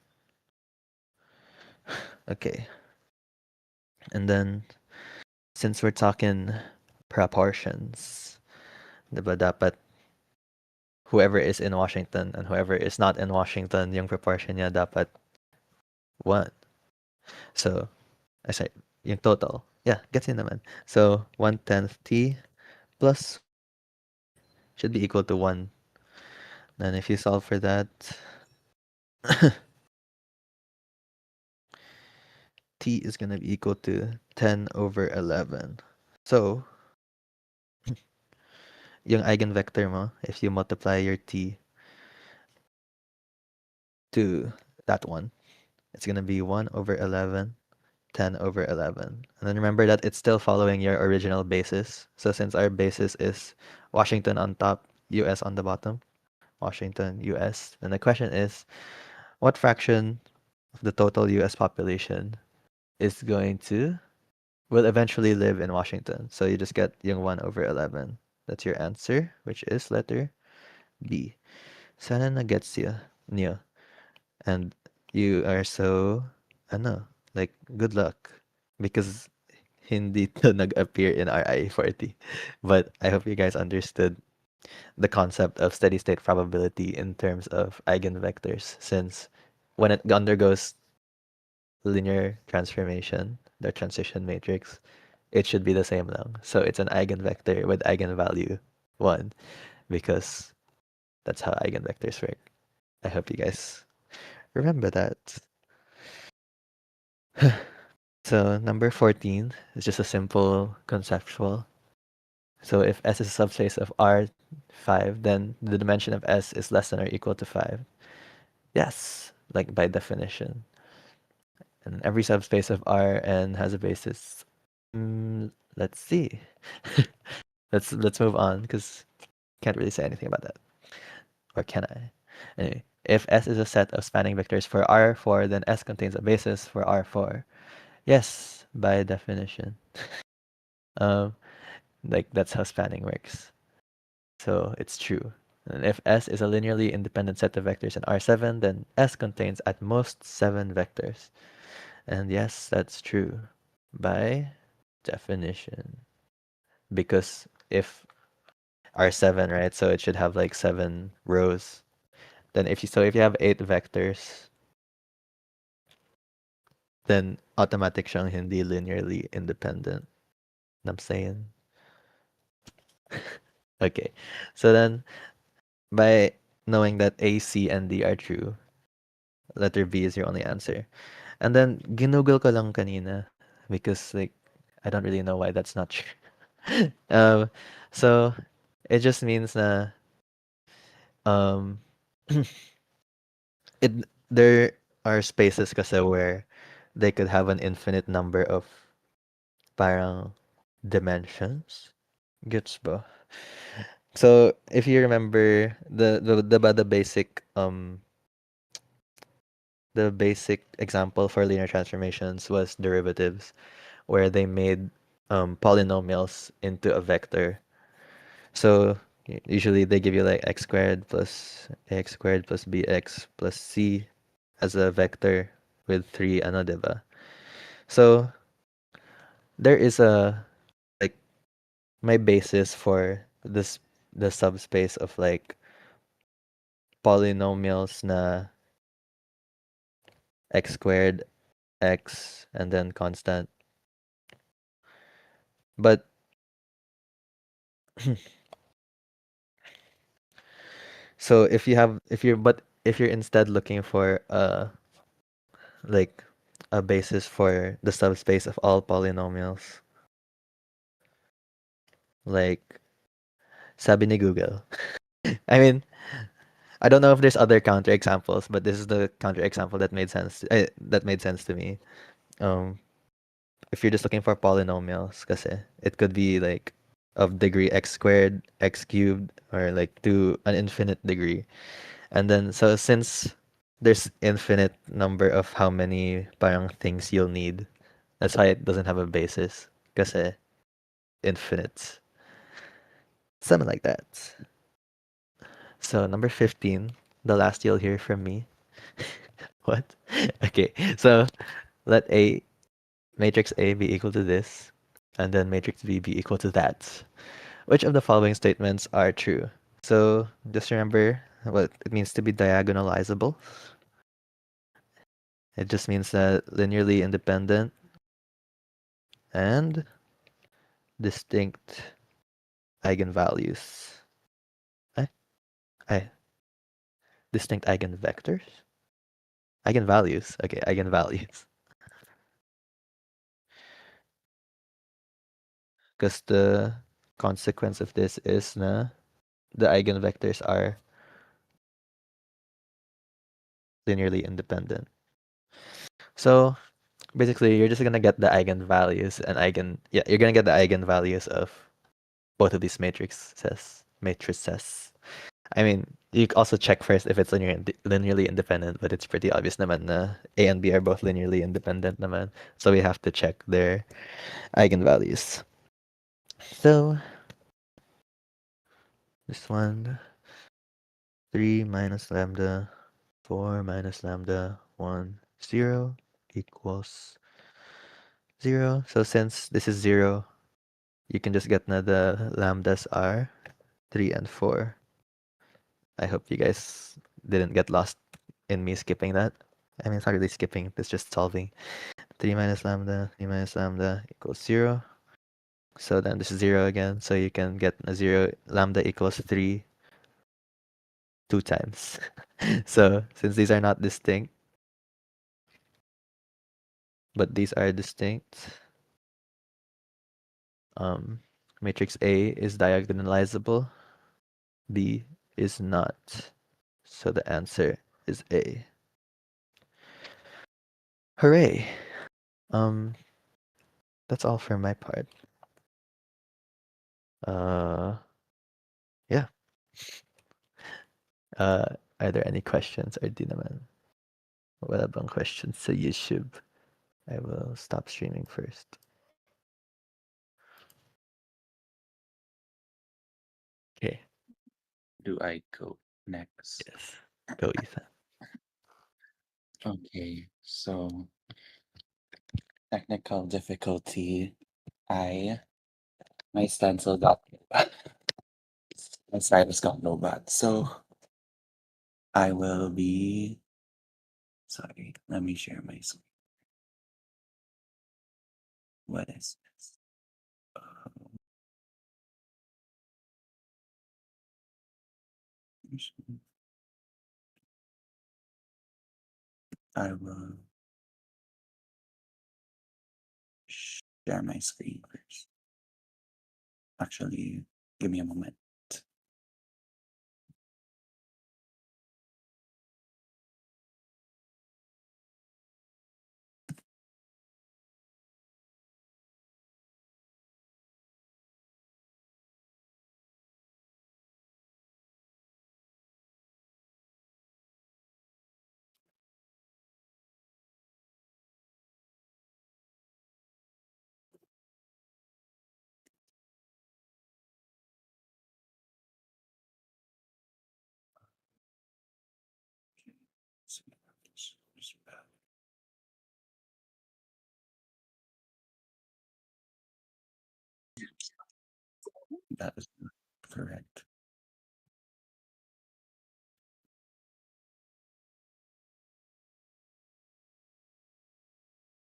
Okay. And then since we're talking proportions, diba dapat whoever is in Washington and whoever is not in Washington, yung proportion niya dapat 1. So, I say, yung total. Yeah, gets yun naman. So, 1/10 t plus 1 should be equal to 1. Then if you solve for that, t is going to be equal to 10 over 11. So, yung eigenvector mo, if you multiply your t to that one, it's going to be 1 over 11 10 over 11. And then remember that it's still following your original basis. So since our basis is Washington on top, US on the bottom, Washington, US, then the question is, what fraction of the total US population is going to will eventually live in Washington? So you just get yung 1 over 11. That's your answer, which is letter B. Sana na gets niyo. And you are so, ano, like, good luck. Because hindi to nag-appear in our I-40. But I hope you guys understood the concept of steady state probability in terms of eigenvectors, since when it undergoes linear transformation, the transition matrix, it should be the same lang. So it's an eigenvector with eigenvalue 1, because that's how eigenvectors work. I hope you guys remember that. So number 14 is just a simple conceptual. So if S is a subspace of R5, then the dimension of S is less than or equal to 5. Yes, like by definition. And every subspace of Rn has a basis. Let's see. let's move on because can't really say anything about that. Or can I? Anyway, if S is a set of spanning vectors for R4, then S contains a basis for R4. Yes, by definition. um, like that's how spanning works. So it's true. And if S is a linearly independent set of vectors in R7, then S contains at most 7 vectors. And yes, that's true by definition. Because if R7, right, so it should have like 7 rows. Then if you have 8 vectors, then automatic siyang hindi linearly independent. I'm saying. Okay. So then by knowing that A, C, and D are true, letter B is your only answer. And then ginugol ko lang kanina because like I don't really know why that's not true. So it just means na um it there are spaces kasi where they could have an infinite number of parang dimensions. Gets ba? So if you remember the basic example for linear transformations was derivatives, where they made polynomials into a vector. So usually they give you like x squared plus ax squared plus bx plus c as a vector with 3 ano, diba? So there is a like my basis for the subspace of like polynomials na x squared, x, and then constant. But so if you're instead looking for like a basis for the subspace of all polynomials, like sabi ni Google. I mean, I don't know if there's other counter examples, but this is the counter example that made sense. That made sense to me. Um, if you're just looking for polynomials, kasi it could be like of degree x squared, x cubed, or like to an infinite degree. And then so since there's infinite number of how many parang things you'll need, that's why it doesn't have a basis. Kasi infinite. Something like that. So number 15, the last you'll hear from me. What? Okay, so let A matrix A be equal to this, and then matrix B be equal to that. Which of the following statements are true? So just remember what it means to be diagonalizable. It just means that linearly independent and distinct eigenvalues. Eh? I distinct eigenvectors? Eigenvalues. Okay, eigenvalues. Because the consequence of this is na the eigenvectors are linearly independent. So basically you're just gonna get the eigenvalues and you're gonna get the eigenvalues of both of these matrices. I mean, you also check first if it's linearly independent, but it's pretty obvious naman na A and B are both linearly independent naman. So we have to check their eigenvalues. So this one, 3 minus lambda, 4 minus lambda, 1, 0 equals 0. So since this is 0, you can just get na the lambdas are 3 and 4. I hope you guys didn't get lost in me skipping that. I mean, it's not really skipping, it's just solving. 3 minus lambda equals 0. So then this is 0 again. So you can get a 0, lambda equals 3 2 times. So since these are not distinct, but these are distinct, matrix A is diagonalizable, B is not. So the answer is A. Hooray! That's all for my part. Yeah. Are there any questions? Or di naman? Wala bang questions sa YouTube? I will stop streaming first. Okay. Do I go next? Yes. Go, Ethan. Okay, so technical difficulty. My stencil got my stylus got no bad. So I will be sorry, let me share my screen. What is this? I will share my screen first. Actually, give me a moment. That is correct.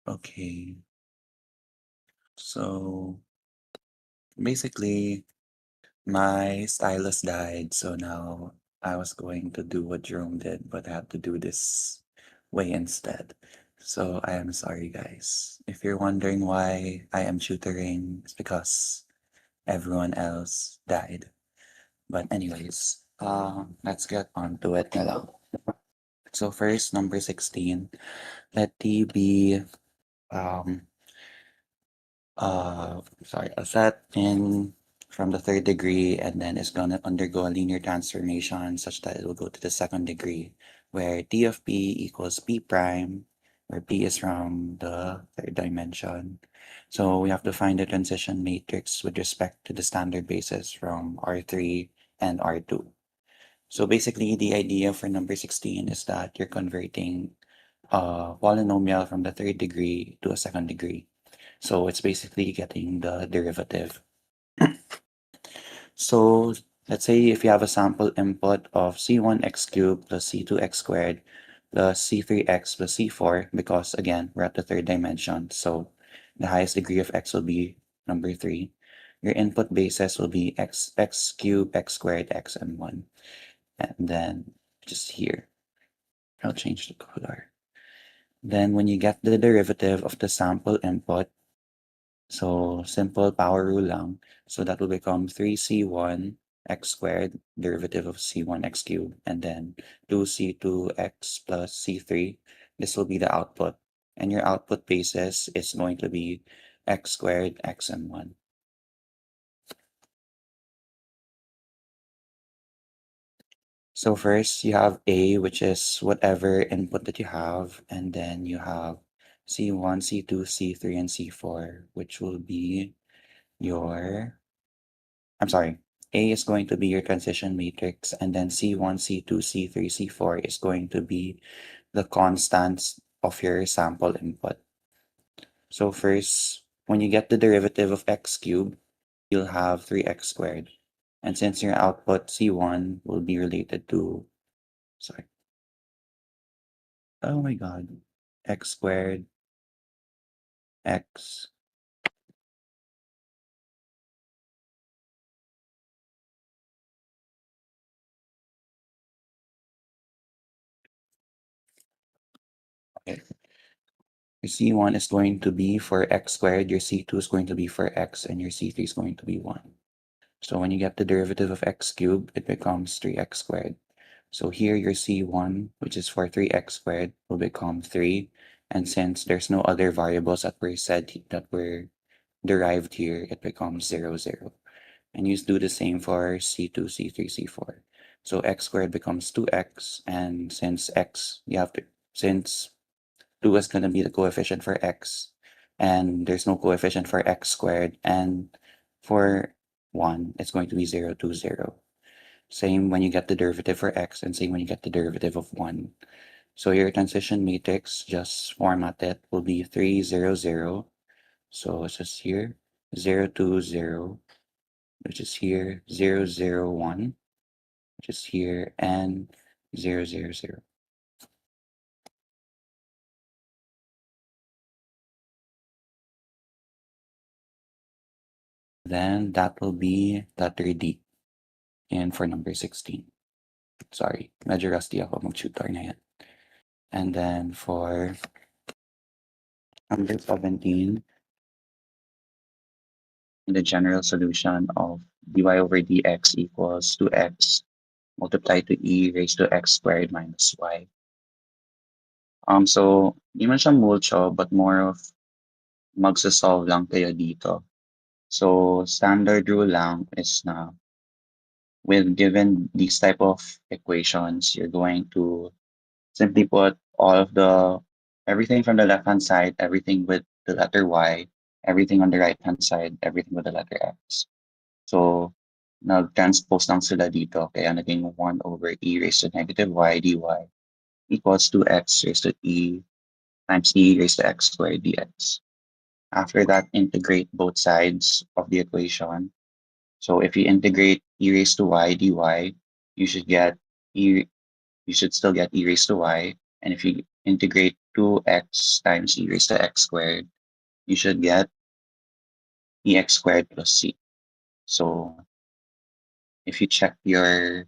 Okay. So basically, my stylus died, so now I was going to do what Jerome did, but I had to do this way instead. So I am sorry, guys. If you're wondering why I am tutoring, it's because everyone else died. But anyways, let's get on to it na lang. So first, number 16, let T be um a set in from the third degree, and then it's gonna undergo a linear transformation such that it will go to the second degree, where T of P equals P prime, where P is from the third dimension. So we have to find the transition matrix with respect to the standard basis from R3 and R2. So basically, the idea for number 16 is that you're converting a polynomial from the third degree to a second degree. So it's basically getting the derivative. So let's say if you have a sample input of C1x cubed plus C2x squared plus C3x plus C4, because again, we're at the third dimension. So the highest degree of x will be number 3. Your input basis will be x cubed, x squared, x, and 1. And then just here, I'll change the color. Then when you get the derivative of the sample input, so simple power rule lang. So that will become 3c1 x squared, derivative of c1 x cubed, and then 2c2 x plus c3. This will be the output. and your output basis is going to be x squared, x and 1. So first you have A, which is whatever input that you have, and then you have C1, C2, C3, and C4, which will be your, I'm sorry, A is going to be your transition matrix, and then C1, C2, C3, C4 is going to be the constants of your sample input. So first, when you get the derivative of x cubed, you'll have 3x squared. And since your output C1 will be related to, sorry, oh my god, x squared, x, okay. Your C1 is going to be for x squared, your C2 is going to be for x, and your C3 is going to be 1. So when you get the derivative of x cubed, it becomes 3x squared. So here your C1, which is for 3x squared, will become 3. And since there's no other variables that were derived here, it becomes 0, 0. And you do the same for C2, C3, C4. So x squared becomes 2x, and since since 2 is going to be the coefficient for x, and there's no coefficient for x squared, and for 1, it's going to be 0, 2, 0. Same when you get the derivative for x, and same when you get the derivative of 1. So your transition matrix, just format it, will be 3, 0, 0. So it's just here, 0, 2, 0, which is here, 0, 0, 1, which is here, and 0, 0, 0. Then that will be letter D. And for number 16. Sorry, medyo rusty ako mag-tutor na yan. And then for number 17, the general solution of dy over dx equals 2x multiplied to e raised to x squared minus y. So, di man siya mulcho, but more of magsasolve lang kayo dito. So, standard rule lang is na with given these type of equations, you're going to simply put all of everything from the left-hand side, everything with the letter y, everything on the right-hand side, everything with the letter x. So, nag-transpose lang sila dito, kaya naging 1 over e raised to negative y dy equals 2x raised to e times e raised to x squared dx. After that, integrate both sides of the equation. So if you integrate e raised to y dy, you should get you should still get e raised to y. And if you integrate 2x times e raised to x squared, you should get ex squared plus c. So if you check the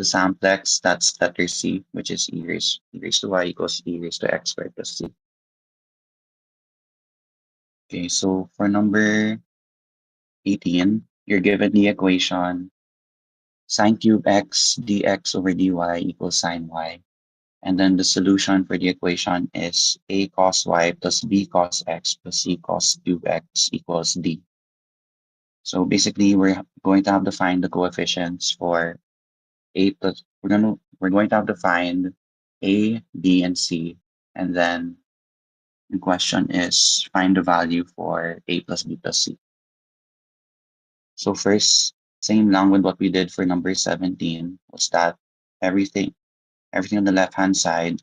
samplex, that's letter C, which is e raised to y equals e raised to x squared plus c. Okay, so for number 18, you're given the equation sine cube x dx over dy equals sine y. And then the solution for the equation is a cos y plus b cos x plus c cos cube x equals d. So basically, we're going to have to find the coefficients for a plus, we're going to have to find a, b, and c. And then the question is find the value for a plus b plus c. So first, same lang with what we did for number 17 was that everything on the left-hand side,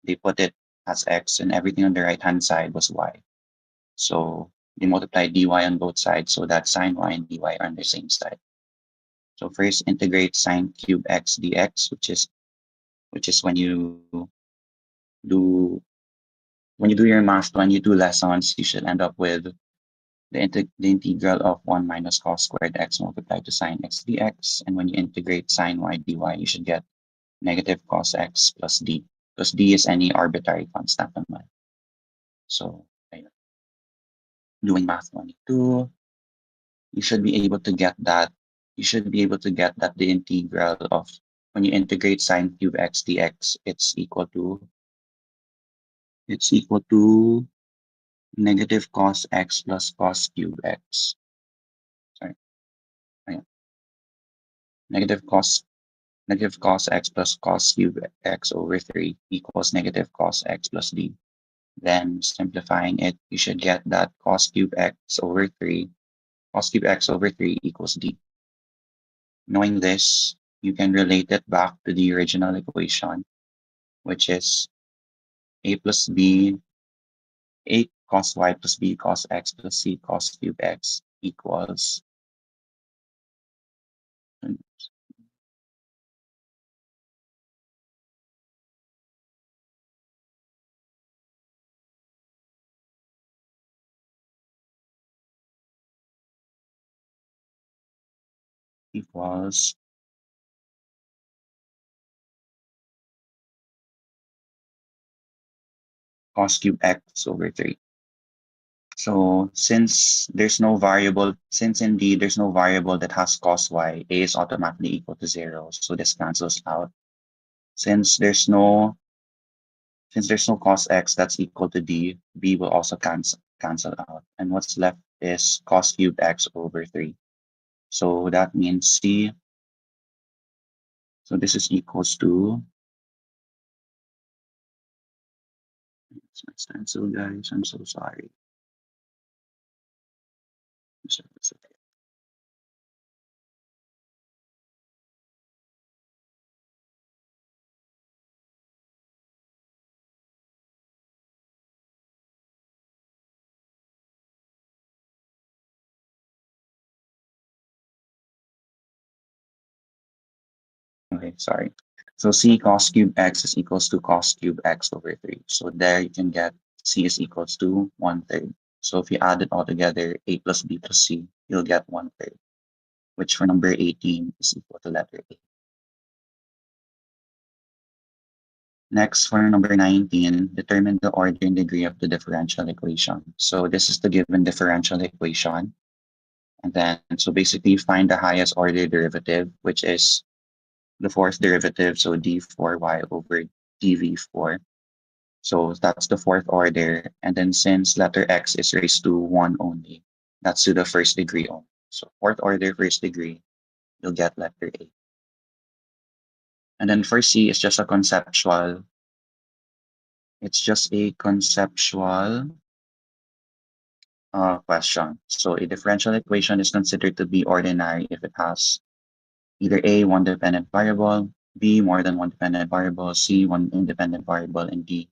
they put it as x, and everything on the right-hand side was y. So they multiplied dy on both sides so that sine y and dy are on the same side. So first integrate sine cube x dx, which is when you do your math, when you do lessons, you should end up with the integral of 1 minus cos squared x multiplied to sine x dx. And when you integrate sine y dy, you should get negative cos x plus d, because d is any arbitrary constant naman. So, ayun. Doing math 22, you should be able to get that. You should be able to get that the integral of, when you integrate sine cube x dx, it's equal to it's equal to negative cos x plus cos cube x. Sorry, ayan. Negative cos x plus cos cube x over 3 equals negative cos x plus d. Then simplifying it, you should get that cos cube x over 3 equals d. Knowing this, you can relate it back to the original equation, which is a plus b, a cos y plus b cos x plus c cos cube x equals cos cube x over 3. So since indeed there's no variable that has cos y, a is automatically equal to 0. So this cancels out. Since there's no cos x that's equal to d, b will also cancel out. And what's left is cos cube x over 3. So that means c. So this is equals to, it's my stencil, guys. I'm so sorry. Okay, sorry. So c cos cube x is equals to cos cube x over 3. So there you can get c is equals to 1/3. So if you add it all together, a plus b plus c, you'll get 1/3, which for number 18 is equal to letter A. Next, for number 19, determine the order and degree of the differential equation. So this is the given differential equation. And then, so basically find the highest order derivative, which is the fourth derivative, so d4y over dv4. So that's the fourth order. And then since letter x is raised to 1 only, that's to the first degree only. So fourth order, first degree, you'll get letter A. And then for C, it's just a conceptual. It's just a conceptual question. So a differential equation is considered to be ordinary if it has either A, one dependent variable, B, more than one dependent variable, C, one independent variable, and D,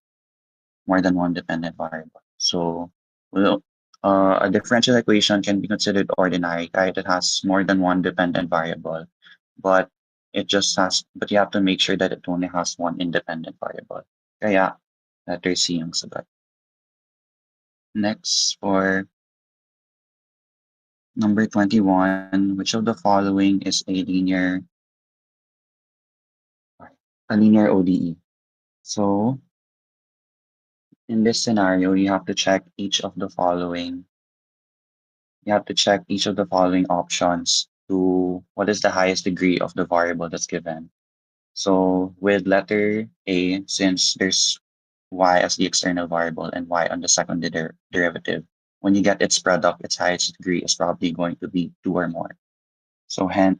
more than one dependent variable. So well, a differential equation can be considered ordinary, right? It has more than one dependent variable, but but you have to make sure that it only has one independent variable. Kaya, letter C yung sagot. Next, for number 21, which of the following is a linear ODE? So in this scenario, you have to check each of the following. You have to check each of the following options to what is the highest degree of the variable that's given. So with letter A, since there's y as the external variable and y on the second derivative, when you get its product, its highest degree is probably going to be 2 or more. So hence,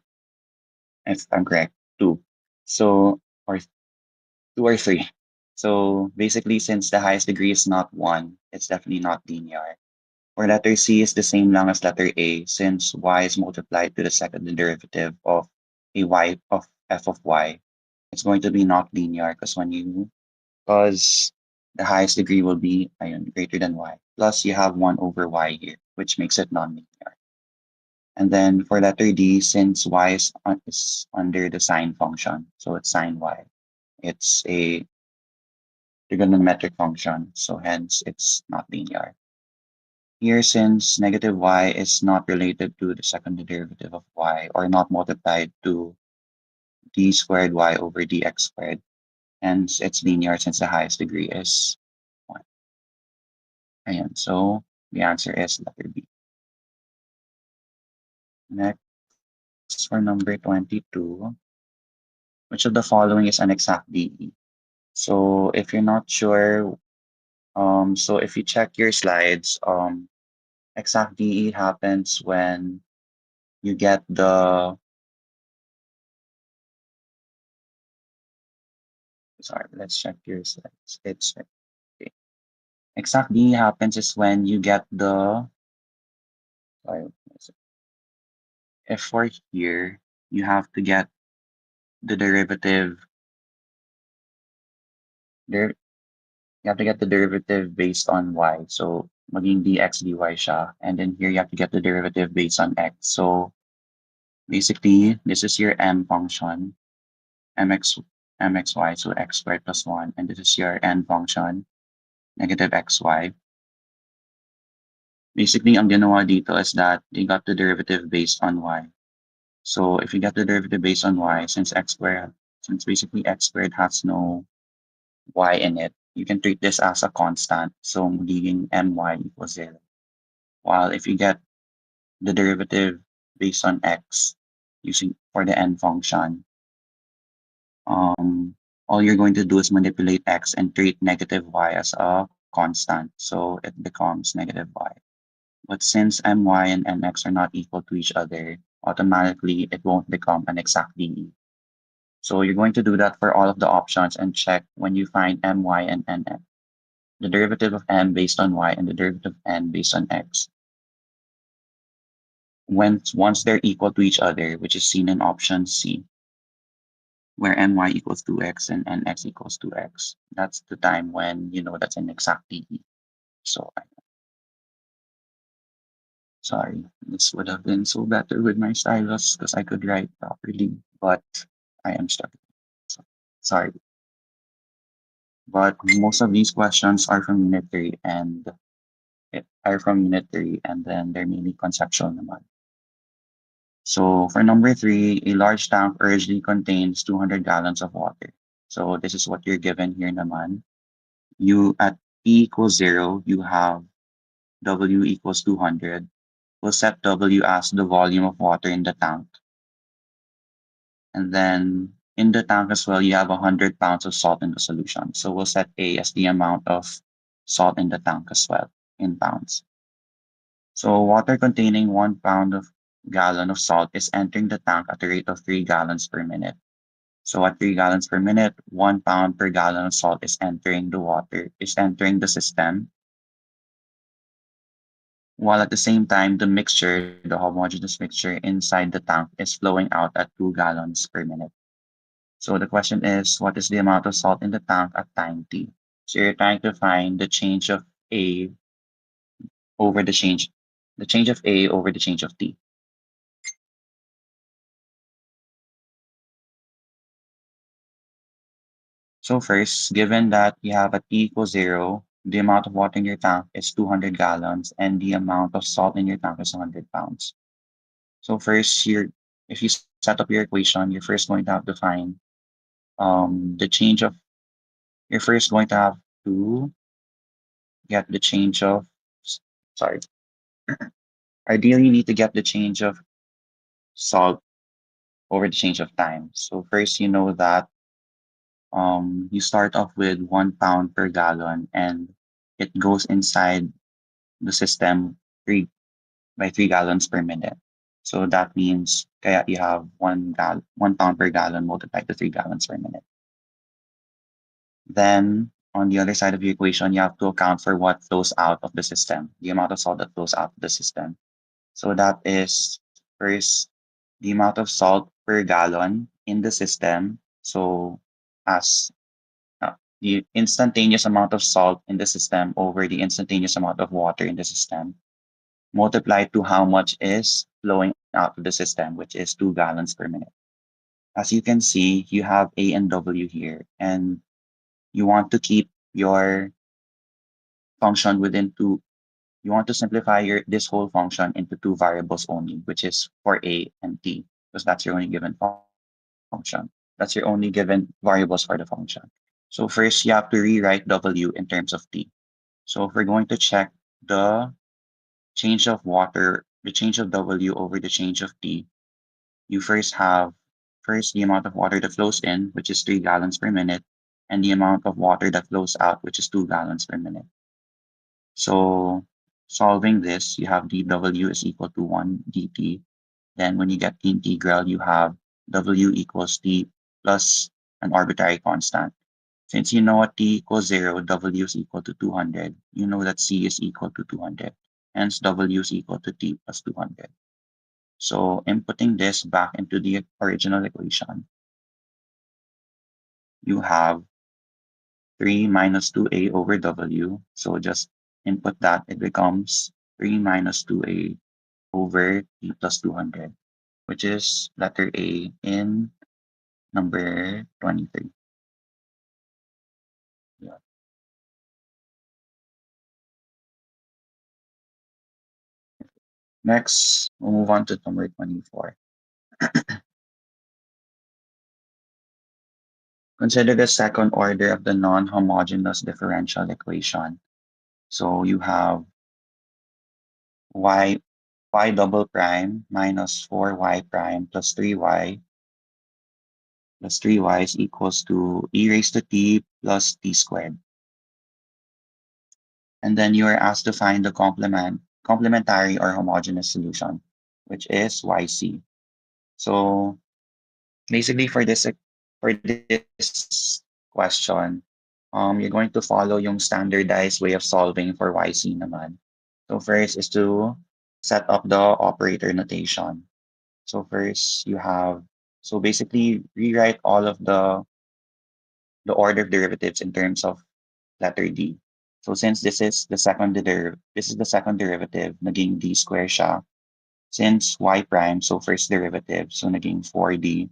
if I'm correct, 2. So, or 2 or 3. So basically, since the highest degree is not 1, it's definitely not linear. For letter C is the same lang as letter A, since y is multiplied to the second derivative of a y of f of y. It's going to be not linear because the highest degree will be greater than y. Plus you have 1 over y here, which makes it non-linear. And then for letter D, since y is under the sine function, so it's sine y. It's a trigonometric function, so hence it's not linear. Here, since negative y is not related to the second derivative of y or not multiplied to d squared y over dx squared, hence it's linear since the highest degree is 1. Ayan, so the answer is letter B. Next, for number 22, which of the following is an exact DE? So if you're not sure So if you check your slides, exact DE happens when you get the, sorry, let's check your slides. It's okay. Exact DE happens is when you get the, sorry, if for here, you have to get the derivative, there, you have to get the derivative based on y. So maging dx dy siya. And then here you have to get the derivative based on x. So basically, this is your m function, mxy, so x squared plus 1. And this is your n function, negative xy. Basically, ang ginawa dito is that they got the derivative based on y. So if you get the derivative based on y, since basically x squared has no y in it, you can treat this as a constant. So magiging my equals 0. While if you get the derivative based on x using for the n function, all you're going to do is manipulate x and treat negative y as a constant. So it becomes negative y. But since my and nx are not equal to each other, automatically it won't become an exact DE. So you're going to do that for all of the options and check when you find my and nx. The derivative of m based on y and the derivative of n based on x. Once they're equal to each other, which is seen in option C, where my equals 2x and nx equals 2x, that's the time when you know that's an exact DE. So sorry, this would have been so better with my stylus because I could write properly, but I am stuck. So, sorry. But most of these questions are from Unit 3 and then they're mainly conceptual naman. So for number 3, a large tank originally contains 200 gallons of water. So this is what you're given here naman. You at P equals 0, you have W equals 200. We'll set W as the volume of water in the tank. And then in the tank as well, you have 100 pounds of salt in the solution. So we'll set A as the amount of salt in the tank as well in pounds. So water containing 1 pound of gallon of salt is entering the tank at a rate of 3 gallons per minute. So at 3 gallons per minute, 1 pound per gallon of salt is entering the system. While at the same time, the homogeneous mixture inside the tank is flowing out at 2 gallons per minute. So the question is, what is the amount of salt in the tank at time t? So you're trying to find the change of A over the change of A over the change of t. So first, given that you have a t equals 0, the amount of water in your tank is 200 gallons and the amount of salt in your tank is 100 pounds. So first, if you set up your equation, you're first going to have to find you're first going to have to get the change of, sorry, ideally you need to get the change of salt over the change of time. So first, you know that you start off with 1 pound per gallon and it goes inside the system by 3 gallons per minute. So that means kaya you have 1 pound per gallon multiplied to 3 gallons per minute. Then on the other side of the equation, you have to account for what flows out of the system, the amount of salt that flows out of the system. So that is first the amount of salt per gallon in the system. So as the instantaneous amount of salt in the system over the instantaneous amount of water in the system multiplied to how much is flowing out of the system, which is 2 gallons per minute. As you can see, you have A and W here, and you want to keep your function within two. You want to simplify this whole function into 2 variables only, which is for A and T, because that's your only given function. That's your only given variables for the function. So first, you have to rewrite W in terms of T. So if we're going to check the change of W over the change of T, you first have the amount of water that flows in, which is 3 gallons per minute, and the amount of water that flows out, which is 2 gallons per minute. So solving this, you have dw is equal to 1 dt. Then when you get the integral, you have w equals t plus an arbitrary constant. Since you know at t equals 0, w is equal to 200. You know that c is equal to 200. Hence, w is equal to t plus 200. So inputting this back into the original equation, you have 3 minus 2a over w. So just input that. It becomes 3 minus 2a over t plus 200, which is letter A in number 23. Yeah. Next, we'll move on to number 24. Consider the second order of the non-homogeneous differential equation. So you have y double prime minus 4y prime plus 3y is equals to e raised to t plus t squared. And then you are asked to find the complementary or homogeneous solution, which is yc. So basically for this question, you're going to follow yung standardized way of solving for YC naman. So first is to set up the operator notation. So first you have, so basically rewrite all of the order of derivatives in terms of letter D. So since this is the second derivative, naging D square siya. Since y prime, so first derivative, so naging 4D.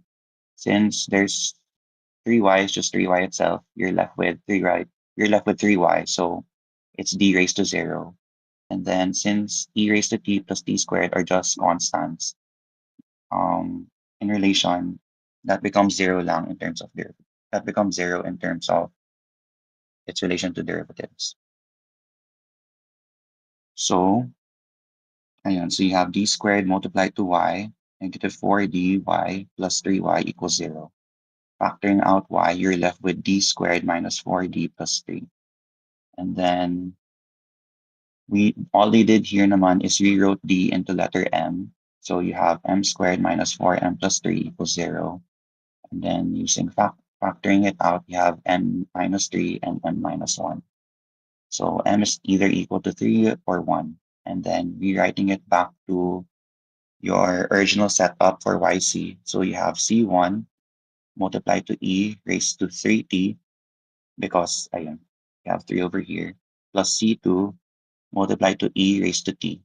Since there's 3y is just 3y itself, you're left with 3y, so it's d raised to 0. And then since e raised to t plus t squared are just constants, in relation, that becomes 0 lang in terms of that becomes 0 in terms of its relation to derivatives. So, ayun, so you have d squared multiplied to y, negative 4dy plus 3y equals 0. Factoring out y, you're left with d squared minus 4d plus 3. And then all they did here naman is rewrote d into letter m. So you have m squared minus 4m plus 3 equals 0. And then using factoring it out, you have m minus 3 and m minus 1. So m is either equal to 3 or 1. And then rewriting it back to your original setup for yc. So you have c1 multiplied to e raised to 3t because ayun, you have 3 over here, plus c2 multiplied to e raised to t.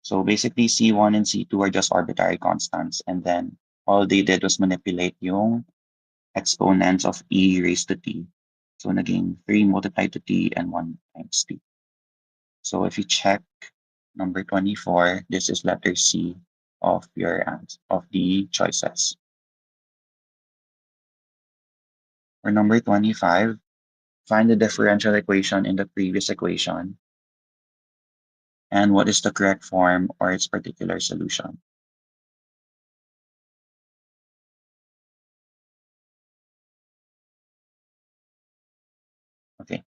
So basically, C1 and C2 are just arbitrary constants. And then all they did was manipulate yung exponents of e raised to t. So naging 3 multiplied to t and 1 times t. So if you check number 24, this is letter C of of the choices. For number 25, find the differential equation in the previous equation and what is the correct form or its particular solution. Okay.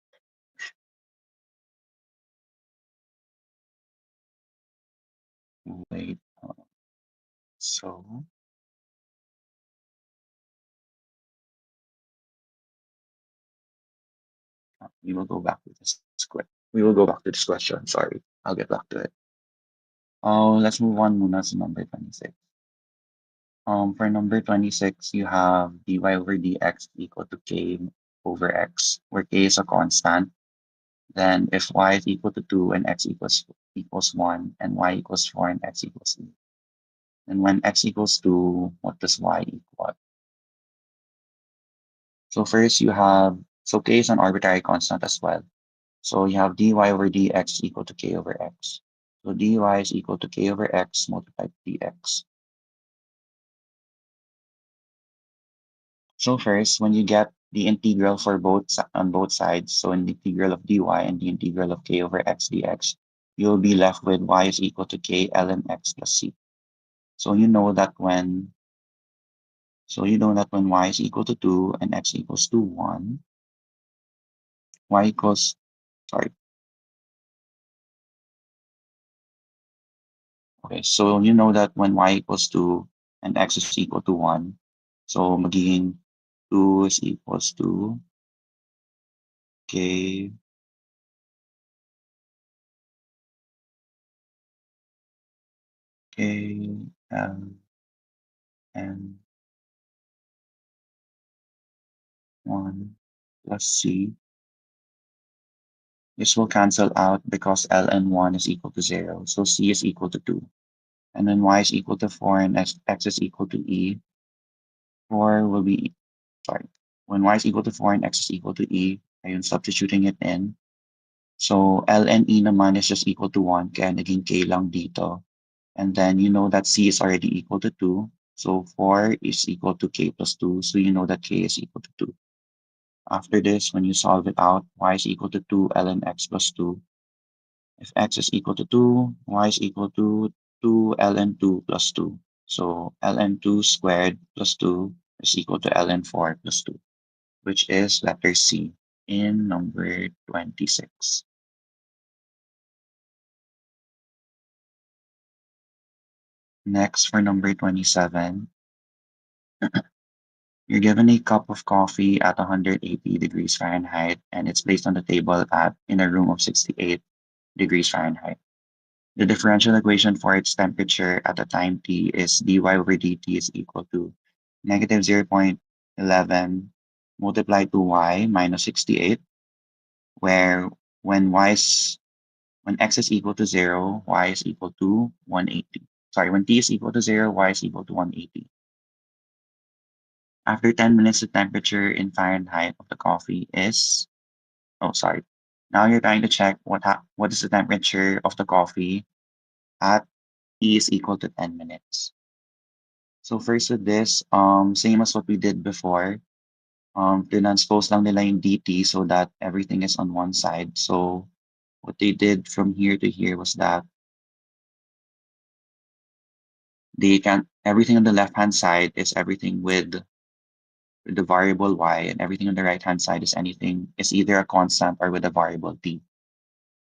Wait. So we will go back to we will go back to this question. Sorry, I'll get back to it. Let's move on muna to number 26. For number 26, you have dy over dx equal to k over x, where k is a constant. Then if y is equal to 2 and x equals 1, and y equals 4 and x equals 8. Then when x equals 2, what does y equal? So first you have, so k is an arbitrary constant as well. So you have dy over dx equal to k over x. So dy is equal to k over x multiplied dx. So first, when you get the integral for on both sides, so in the integral of dy and the integral of k over x dx, you'll be left with y is equal to k ln x plus c. So you know that when y is equal to 2 and x equals to 1, y equals, sorry, Okay, so you know that when y equals 2 and x is equal to 1, so magiging 2 is equals to k l n 1 plus c. This will cancel out because ln1 is equal to 0, so c is equal to 2. And then y is equal to 4 and x is equal to e. 4 will be, sorry, when y is equal to 4 and x is equal to e, ayun, substituting it in. So ln e naman is just equal to 1, kaya naging k lang dito. And then you know that c is already equal to 2. So 4 is equal to k plus 2. So you know that k is equal to 2. After this, when you solve it out, y is equal to 2 ln x plus 2. If x is equal to 2, y is equal to 2 ln 2 plus 2. So ln 2 squared plus 2 is equal to ln 4 plus 2, which is letter C in number 26. Next, for number 27, you're given a cup of coffee at 180 degrees Fahrenheit, and it's placed on the table in a room of 68 degrees Fahrenheit. The differential equation for its temperature at the time t is dy over dt is equal to negative 0.11 multiplied to y minus 68, where when when x is equal to 0, y is equal to 180. Sorry, when t is equal to 0, y is equal to 180. After 10 minutes, the temperature in Fahrenheit of the coffee is, oh, sorry. Now you're trying to check what is the temperature of the coffee at t is equal to 10 minutes. So first with this, same as what we did before, transpose lang nila yung dt so that everything is on one side. So what they did from here to here was that everything on the left hand side is everything with the variable y, and everything on the right hand side is either a constant or with a variable t.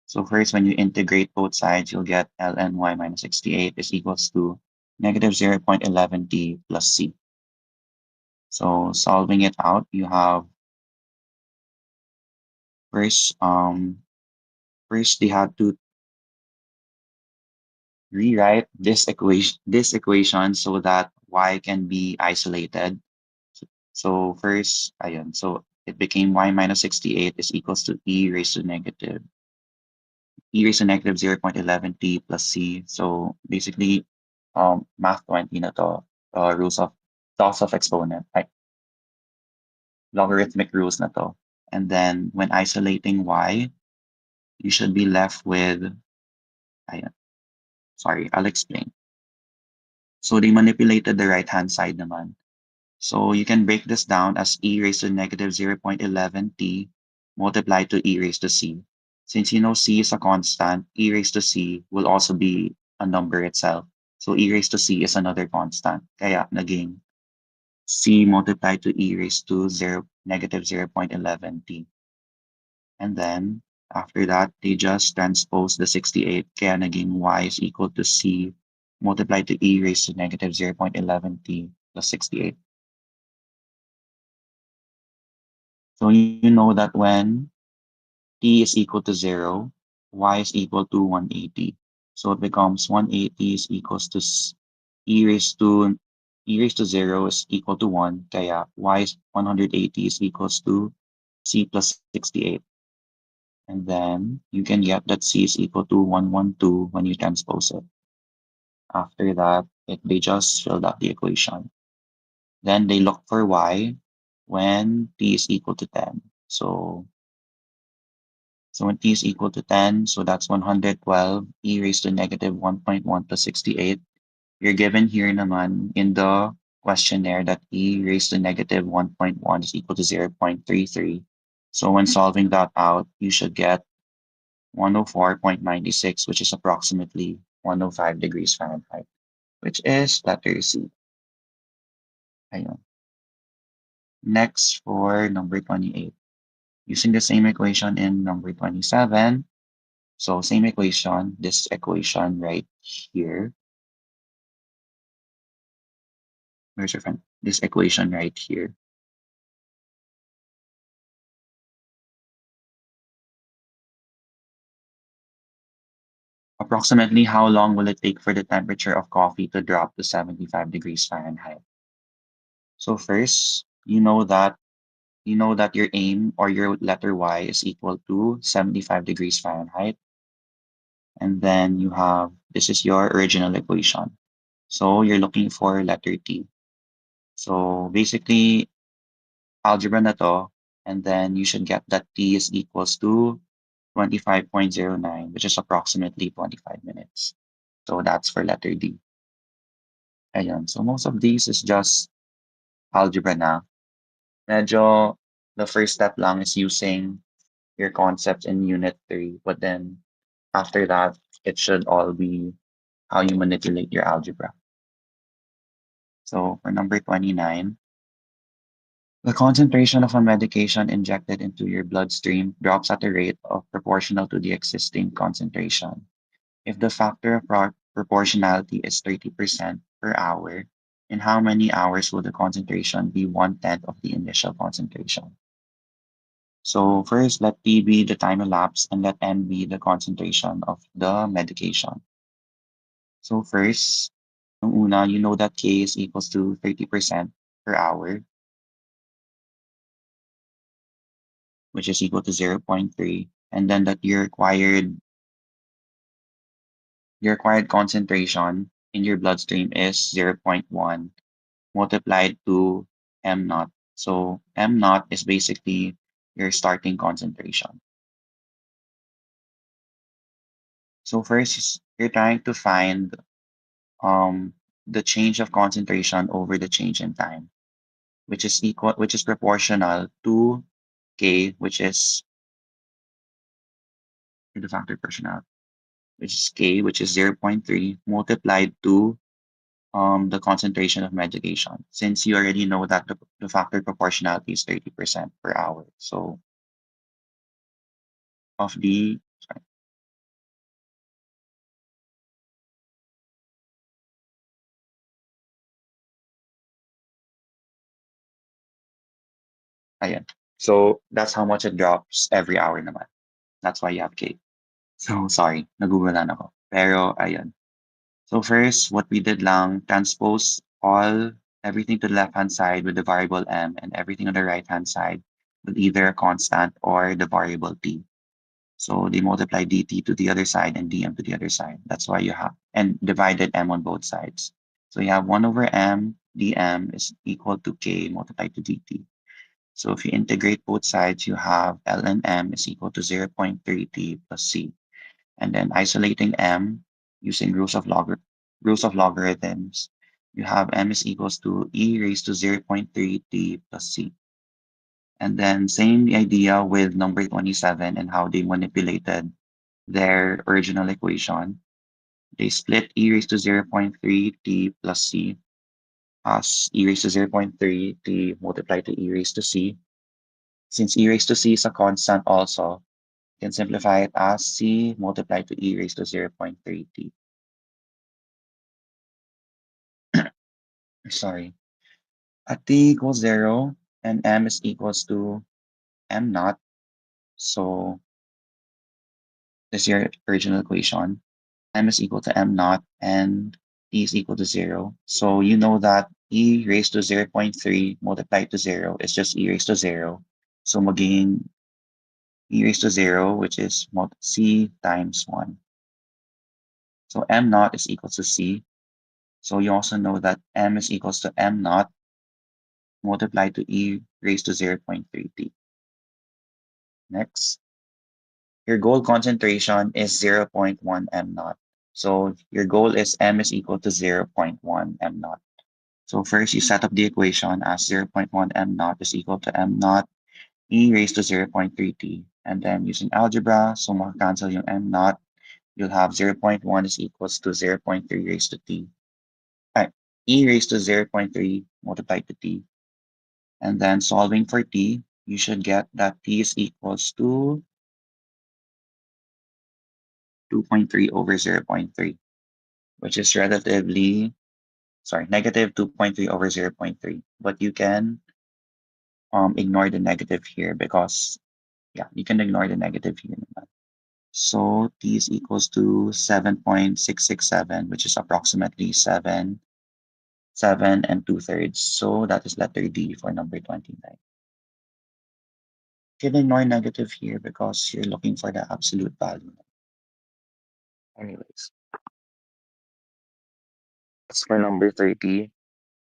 So first, when you integrate both sides, you'll get ln y minus 68 is equals to negative 0.11 t plus c. So solving it out, you have first, first they have to rewrite this equation so that y can be isolated. So first, ayun, so it became y minus 68 is equals to e raised to negative 0.11 t plus c. So basically, math 20 na to, rules of laws of exponent, like logarithmic rules na to. And then when isolating y, you should be left with, ayun, sorry, I'll explain. So they manipulated the right-hand side naman. So you can break this down as e raised to negative 0.11t multiplied to e raised to c. Since you know c is a constant, e raised to c will also be a number itself. So e raised to c is another constant. Kaya naging c multiplied to e raised to negative 0.11t. And then after that, they just transpose the 68. Kaya naging y is equal to c multiplied to e raised to negative 0.11t plus 68. So you know that when t is equal to 0, y is equal to 180. So it becomes 180 is equals to e raised to 0 is equal to 1. Kaya y is 180 is equals to c plus 68. And then you can get that c is equal to 112 when you transpose it. After that, they just filled out the equation. Then they look for y when t is equal to 10. So when t is equal to 10, so that's 112 e raised to negative 1.1 plus 68. You're given here naman in the questionnaire that e raised to negative 1.1 is equal to 0.33. So when solving that out, you should get 104.96, which is approximately 105 degrees Fahrenheit, which is letter C. Ayun. Next for number 28. Using the same equation in number 27, so same equation, this equation right here. Where's your friend? This equation right here. Approximately how long will it take for the temperature of coffee to drop to 75 degrees Fahrenheit? So first, you know that your aim or your letter Y is equal to 75 degrees Fahrenheit. And then you have, this is your original equation. So you're looking for letter T. So basically, algebra na to, and then you should get that T is equals to 25.09, which is approximately 25 minutes. So that's for letter D. Ayan. So most of these is just algebra na. Medyo, the first step lang is using your concepts in unit 3, but then after that, it should all be how you manipulate your algebra. So for number 29, the concentration of a medication injected into your bloodstream drops at a rate of proportional to the existing concentration. If the factor of proportionality is 30% per hour, in how many hours will the concentration be 1/10 of the initial concentration? So first, let T be the time elapsed and let M be the concentration of the medication. So first, nung una, you know that K is equals to 30% per hour, which is equal to 0.3. And then that your required concentration in your bloodstream is 0.1 multiplied to M naught. So M naught is basically your starting concentration. So first, you're trying to find the change of concentration over the change in time, which is proportional to K, which is the factor proportional, which is K, which is 0.3 multiplied to the concentration of medication, since you already know that the factor proportionality is 30% per hour. So of the, sorry, ayan. So that's how much it drops every hour naman. That's why you have K. So sorry, nagugulan ako. Pero ayun. So first, what we did lang, transpose everything to the left-hand side with the variable m and everything on the right-hand side with either a constant or the variable t. So they multiply dt to the other side and dm to the other side. That's why you have, and divided m on both sides. So you have 1 over m dm is equal to k multiplied to dt. So if you integrate both sides, you have ln m is equal to 0.3 t plus c. And then isolating m using rules of logarithms, you have m is equals to e raised to 0.3 t plus c. And then same idea with number 27 and how they manipulated their original equation. They split e raised to 0.3 t plus c as e raised to 0.3 t multiplied to e raised to c. Since e raised to c is a constant also, you can simplify it as c multiplied to e raised to 0.3 t. Sorry. At t equals 0 and m is equals to m naught. So this is your original equation. M is equal to m naught and t is equal to 0. So you know that e raised to 0.3 multiplied to 0 is just e raised to 0. So magiging e raised to 0, which is c times 1. So m naught is equal to c. So you also know that m is equals to m naught multiplied to e raised to 0.3 t. Next. Your goal concentration is 0.1 m naught. So your goal is m is equal to 0.1 m naught. So first you set up the equation as 0.1 m naught is equal to m naught e raised to 0.3 t. And then using algebra, so maka-cancel yung m naught, you'll have 0.1 is equals to 0.3 raised to t. E raised to 0.3 multiplied to t. And then solving for t, you should get that t is equals to 2.3 over 0.3. which is negative 2.3 over 0.3. But you can ignore the negative here because, yeah, you can ignore the negative here. So t is equals to 7.667, which is approximately 7 and 2/3. So that is letter D for number 29. You can ignore negative here because you're looking for the absolute value. Anyways, as for number 30,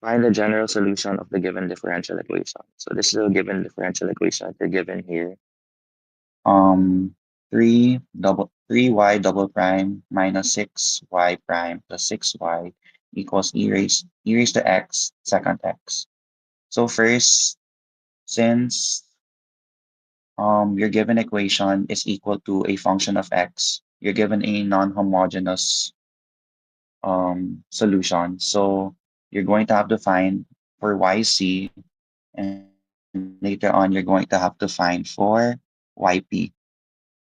find the general solution of the given differential equation. So this is a given differential equation that you're given here. 3y double prime minus 6y prime plus 6y equals e raised to x second x. So first, since your given equation is equal to a function of x, you're given a non-homogeneous solution. So you're going to have to find for yc, and later on you're going to have to find for yp.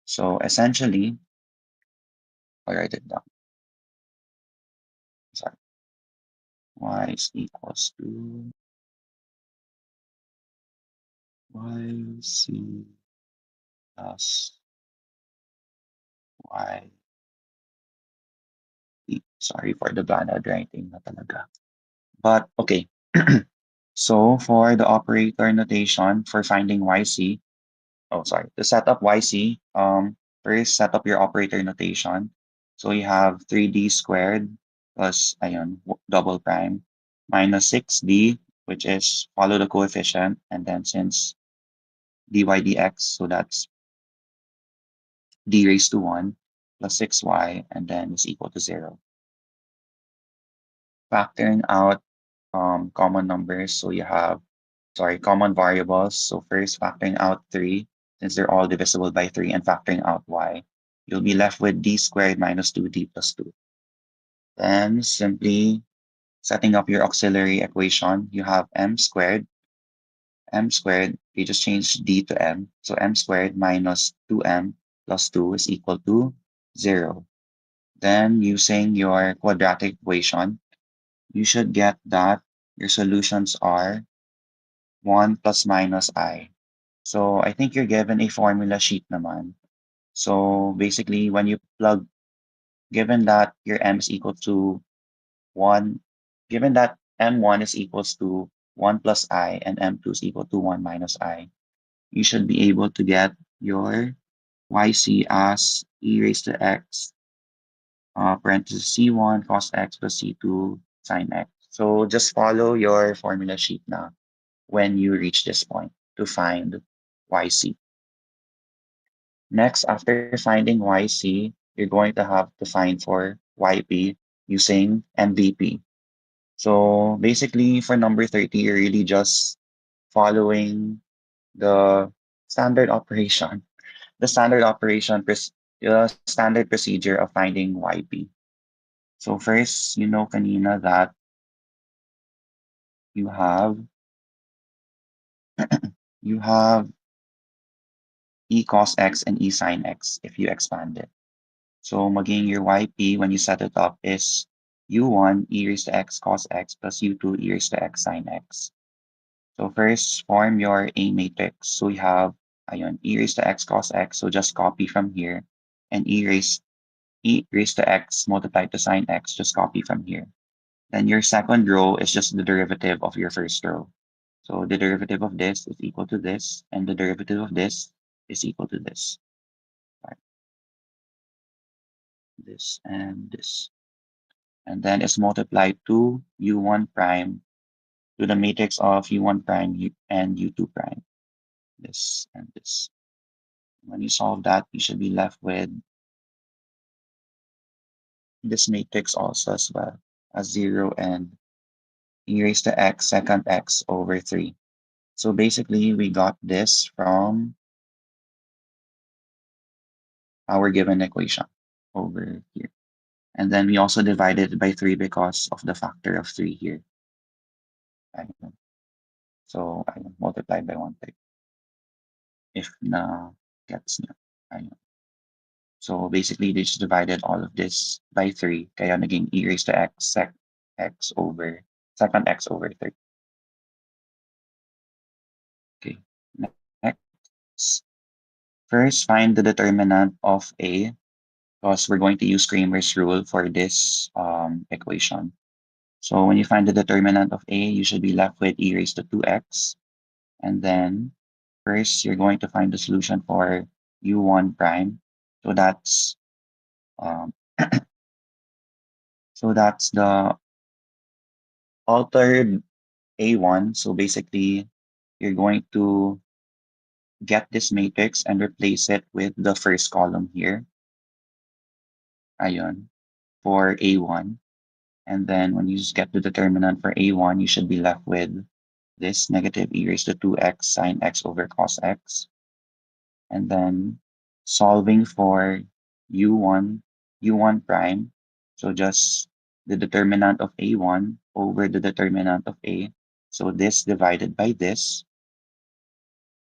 So essentially, I'll write it down. Sorry. Y is equals to yc plus y. Sorry for the bad handwriting na talaga. But okay. So for the operator notation for finding yc, oh sorry, to set up yc, first set up your operator notation. So you have 3d squared plus ayun, double prime minus 6d, which is follow the coefficient, and then since dy dx, so that's d raised to 1 plus 6y, and then is equal to 0. Factoring out common numbers, so you have, common variables. So first factoring out 3, since they're all divisible by 3, and factoring out y, you'll be left with d squared minus 2d plus 2. Then simply setting up your auxiliary equation, you have m squared, you just change d to m. So m squared minus 2m plus 2 is equal to 0. Then using your quadratic equation, you should get that your solutions are 1 plus minus I. So I think you're given a formula sheet naman. So basically, when you plug, given that your m is equal to 1, given that m1 is equals to 1 plus I and m2 is equal to 1 minus I, you should be able to get your yc as e raised to x parenthesis c1 cos x plus c2 sin x. So just follow your formula sheet now when you reach this point to find yc. Next, after finding yc, you're going to have to find for yp using MVP. So basically, for number 30, you're really just following the standard operation, the standard operation, the standard procedure of finding yp. So first, you know kanina that you have you have e cos x and e sin x if you expand it. So maging your yp when you set it up is u1 e raised to x cos x plus u2 e raised to x sin x. So first form your A matrix. So you have ayun, e raised to x cos x. So just copy from here, and e raised to x multiplied to sin x, just copy from here. Then your second row is just the derivative of your first row. So the derivative of this is equal to this, and the derivative of this is equal to this. Right. This and this. And then it's multiplied to u1 prime to the matrix of u1 prime and u2 prime. This and this. When you solve that, you should be left with this matrix also as well as 0 and e raised to x second x over 3. So basically, we got this from our given equation over here. And then we also divided it by 3 because of the factor of 3 here. Ayun. So I multiply by 1/3. If na gets nyo. Ayun. So basically, they just divided all of this by 3, kaya naging e raised to x x over second x over 3. Okay, next. First, find the determinant of a, because we're going to use Kramer's rule for this equation. So when you find the determinant of a, you should be left with e raised to 2x. And then first, you're going to find the solution for u1 prime. So um, that's the altered a1. So basically, you're going to get this matrix and replace it with the first column here. Ayun, for a1. And then when you just get the determinant for a1, you should be left with this negative e raised to 2x sine x over cos x. And then solving for u1, u1 prime. So just the determinant of a1 over the determinant of a. So this divided by this.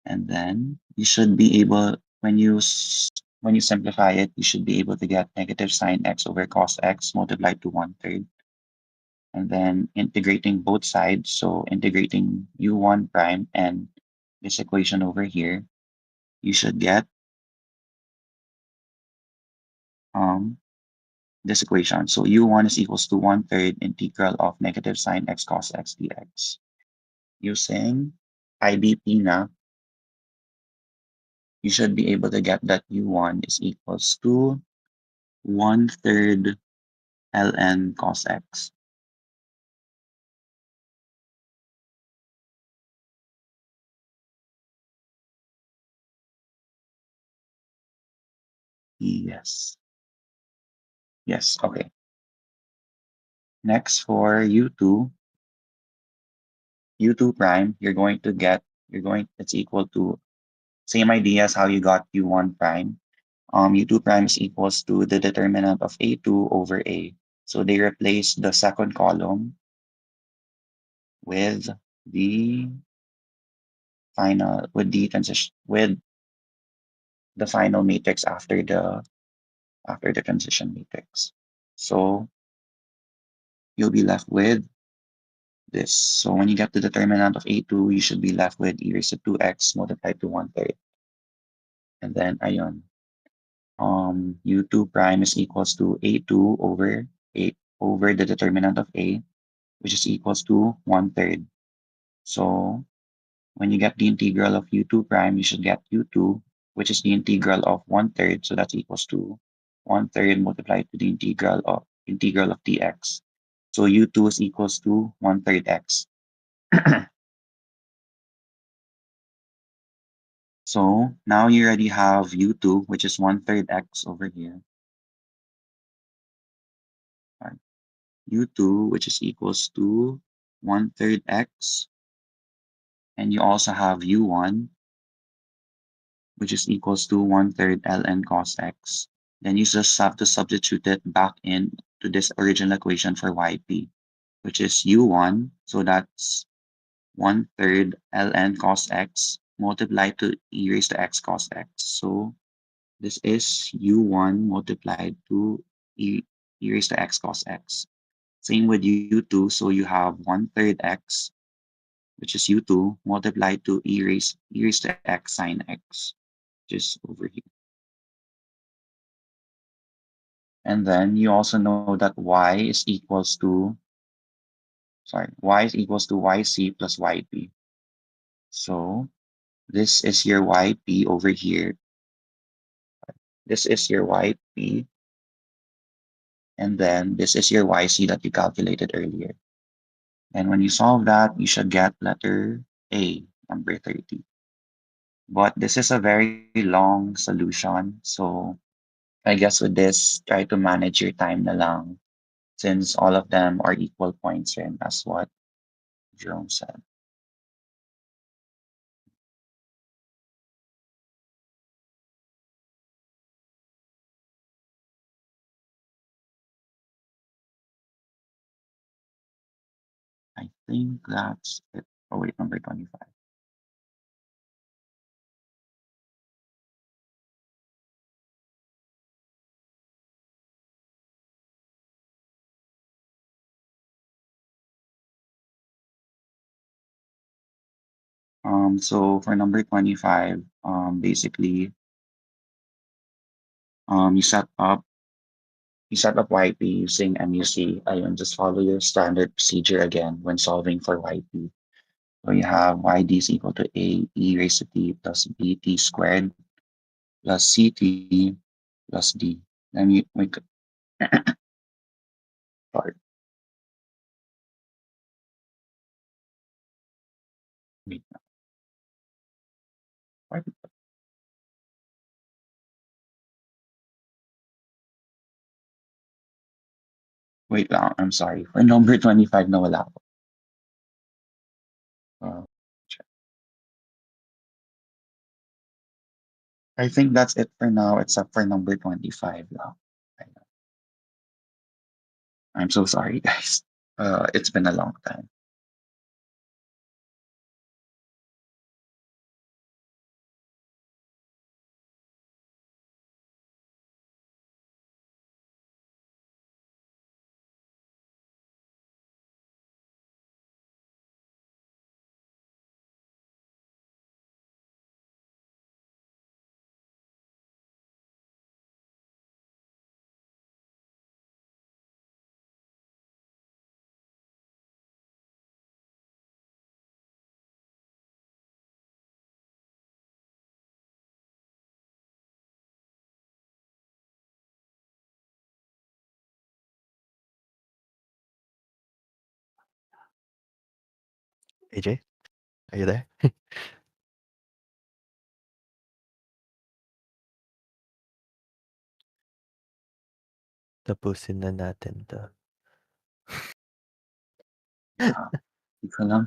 And then you should be able, when you simplify it, you should be able to get negative sine x over cos x multiplied to 1/3. And then integrating both sides, so integrating u1 prime and this equation over here, you should get um this equation. So u1 is equals to 1/3 integral of negative sine x cos x dx. Using IBP na, you should be able to get that u1 is equals to 1/3 ln cos x. Yes. Yes, okay. Next for u2 prime, it's equal to same idea as how you got u1 prime. U2 prime is equals to the determinant of a2 over a. So they replace the second column with the with the final matrix after the transition matrix. So you'll be left with this. So when you get the determinant of a2, you should be left with e raised to 2x multiplied to 1/3. And then ayun, u2 prime is equals to a2 over a over the determinant of a, which is equals to 1/3. So when you get the integral of u2 prime, you should get u2, which is the integral of 1/3. So that's equals to 1/3 multiplied to the integral of dx. So u2 is equals to 1/3 x. So now you already have u2, which is 1/3 x over here. Right. u2, which is equals to 1/3 x. And you also have u1, which is equals to 1/3 ln cos x. Then you just have to substitute it back in to this original equation for yp, which is u1. So that's 1/3 ln cos x multiplied to e raised to x cos x. So this is u1 multiplied to e raised to x cos x. Same with u2. So you have 1/3 x, which is u2, multiplied to e raised to x sine x, just over here. And then you also know that y is equals to, yc plus yp. So this is your yp over here. This is your yp. And then this is your yc that you calculated earlier. And when you solve that, you should get letter A, number 30. But this is a very long solution. So I guess with this, try to manage your time na lang, since all of them are equal points rin, as what Jerome said. I think that's it. Oh wait, number 25. So for number 25, basically, you set up YP using MUC. Ayun, just follow your standard procedure again when solving for YP. So you have YD is equal to A E raised to T plus BT squared plus CT plus D. Then we could sorry, wait, why- wait lang, I'm sorry. For number 25 na wala ako. Check. I think that's it for now, except for number 25 lang. I'm so sorry, guys. It's been a long time. AJ, are you there? Tapusin na natin 'to. Yeah. Di ko lang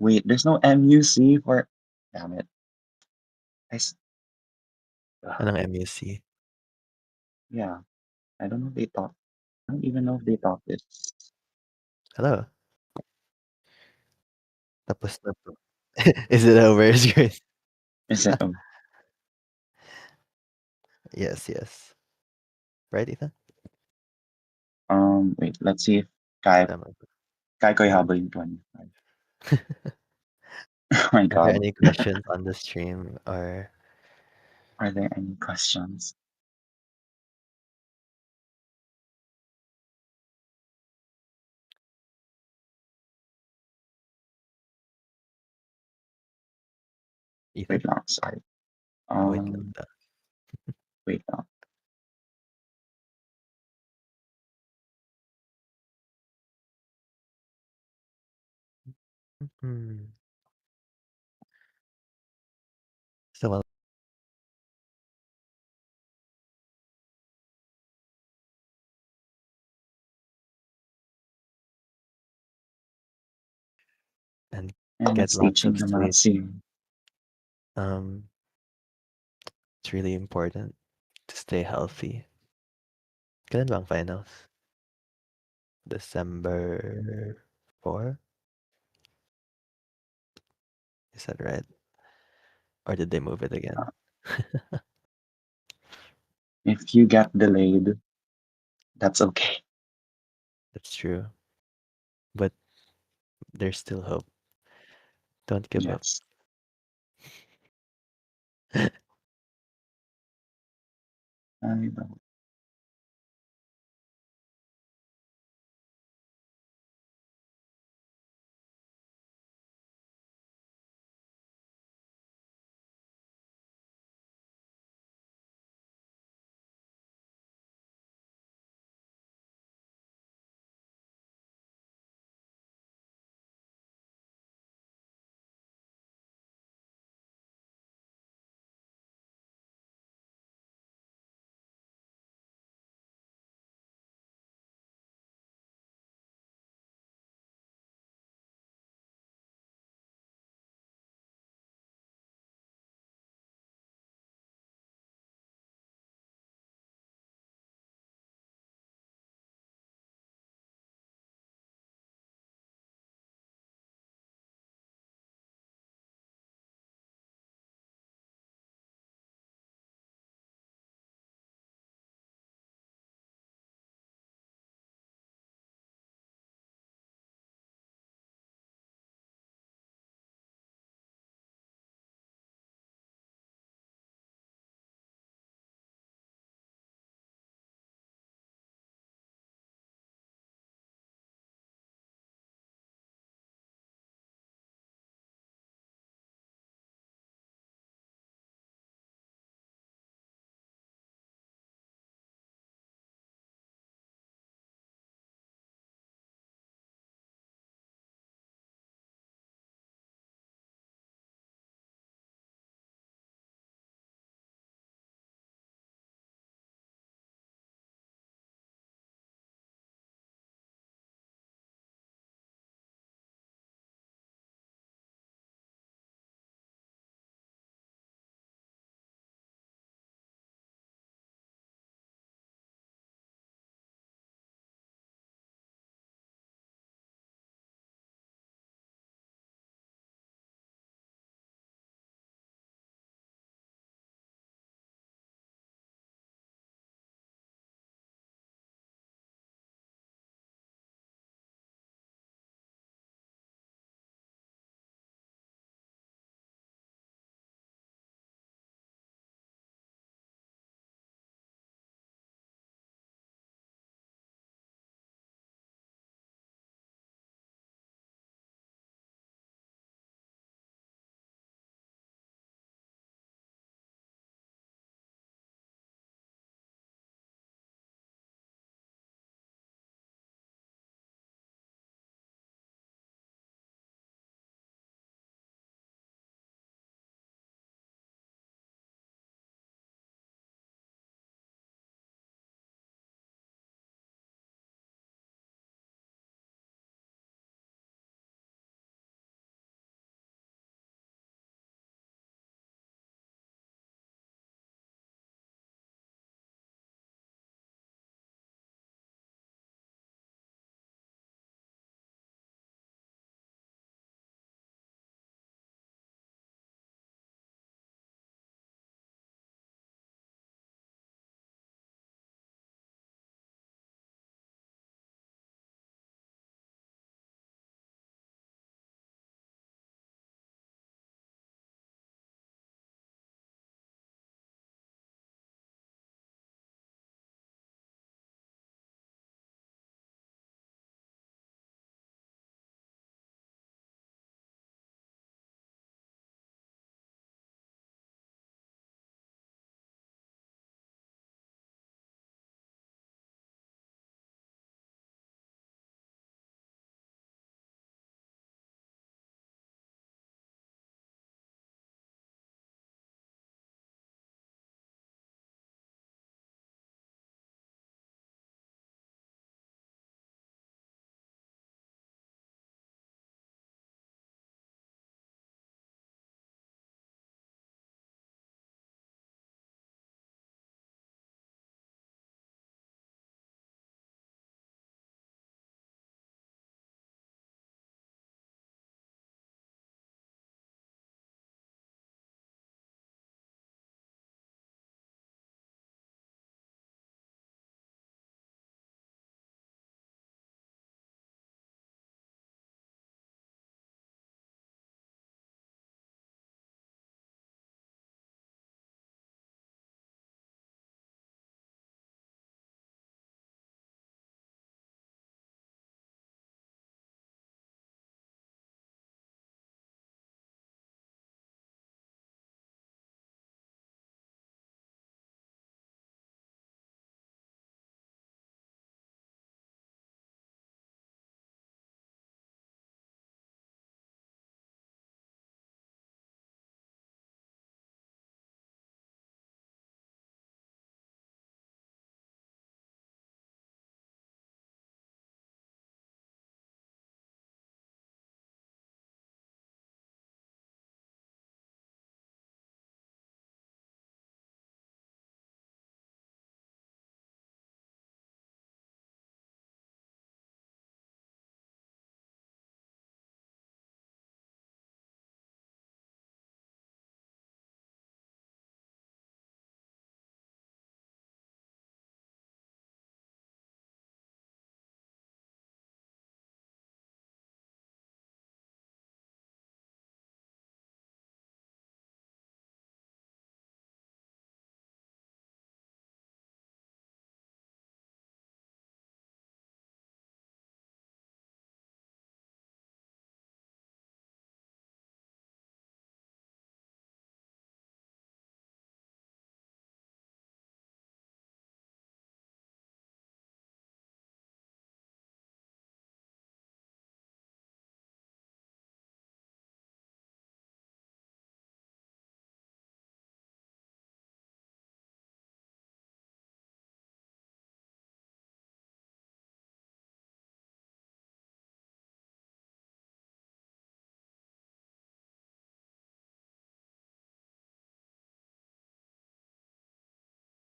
wait, there's no MUC for damn it. I s Anong MUC? yeah, I don't know if they taught I don't even know if they taught this. Hello? Tapos na po. Is it over, Grace? Is it Yes, yes. Right, Ethan? wait, let's see if kaya Tama ba? kaya ko Tama. ihabol yung 25. Oh my Are there God. any questions on the stream or Are there any questions? Ethan? Wait lang, sorry. Wait lang daw. Wait lang. Hmm. So, well, and And get it's lots teaching of the sleep. maths here. Um, it's really important to stay healthy. Kailan ba ang finals? December 4? Is that right? Or did they move it again? If you get delayed, that's okay. That's true. But there's still hope. Don't give up. Yes. I know.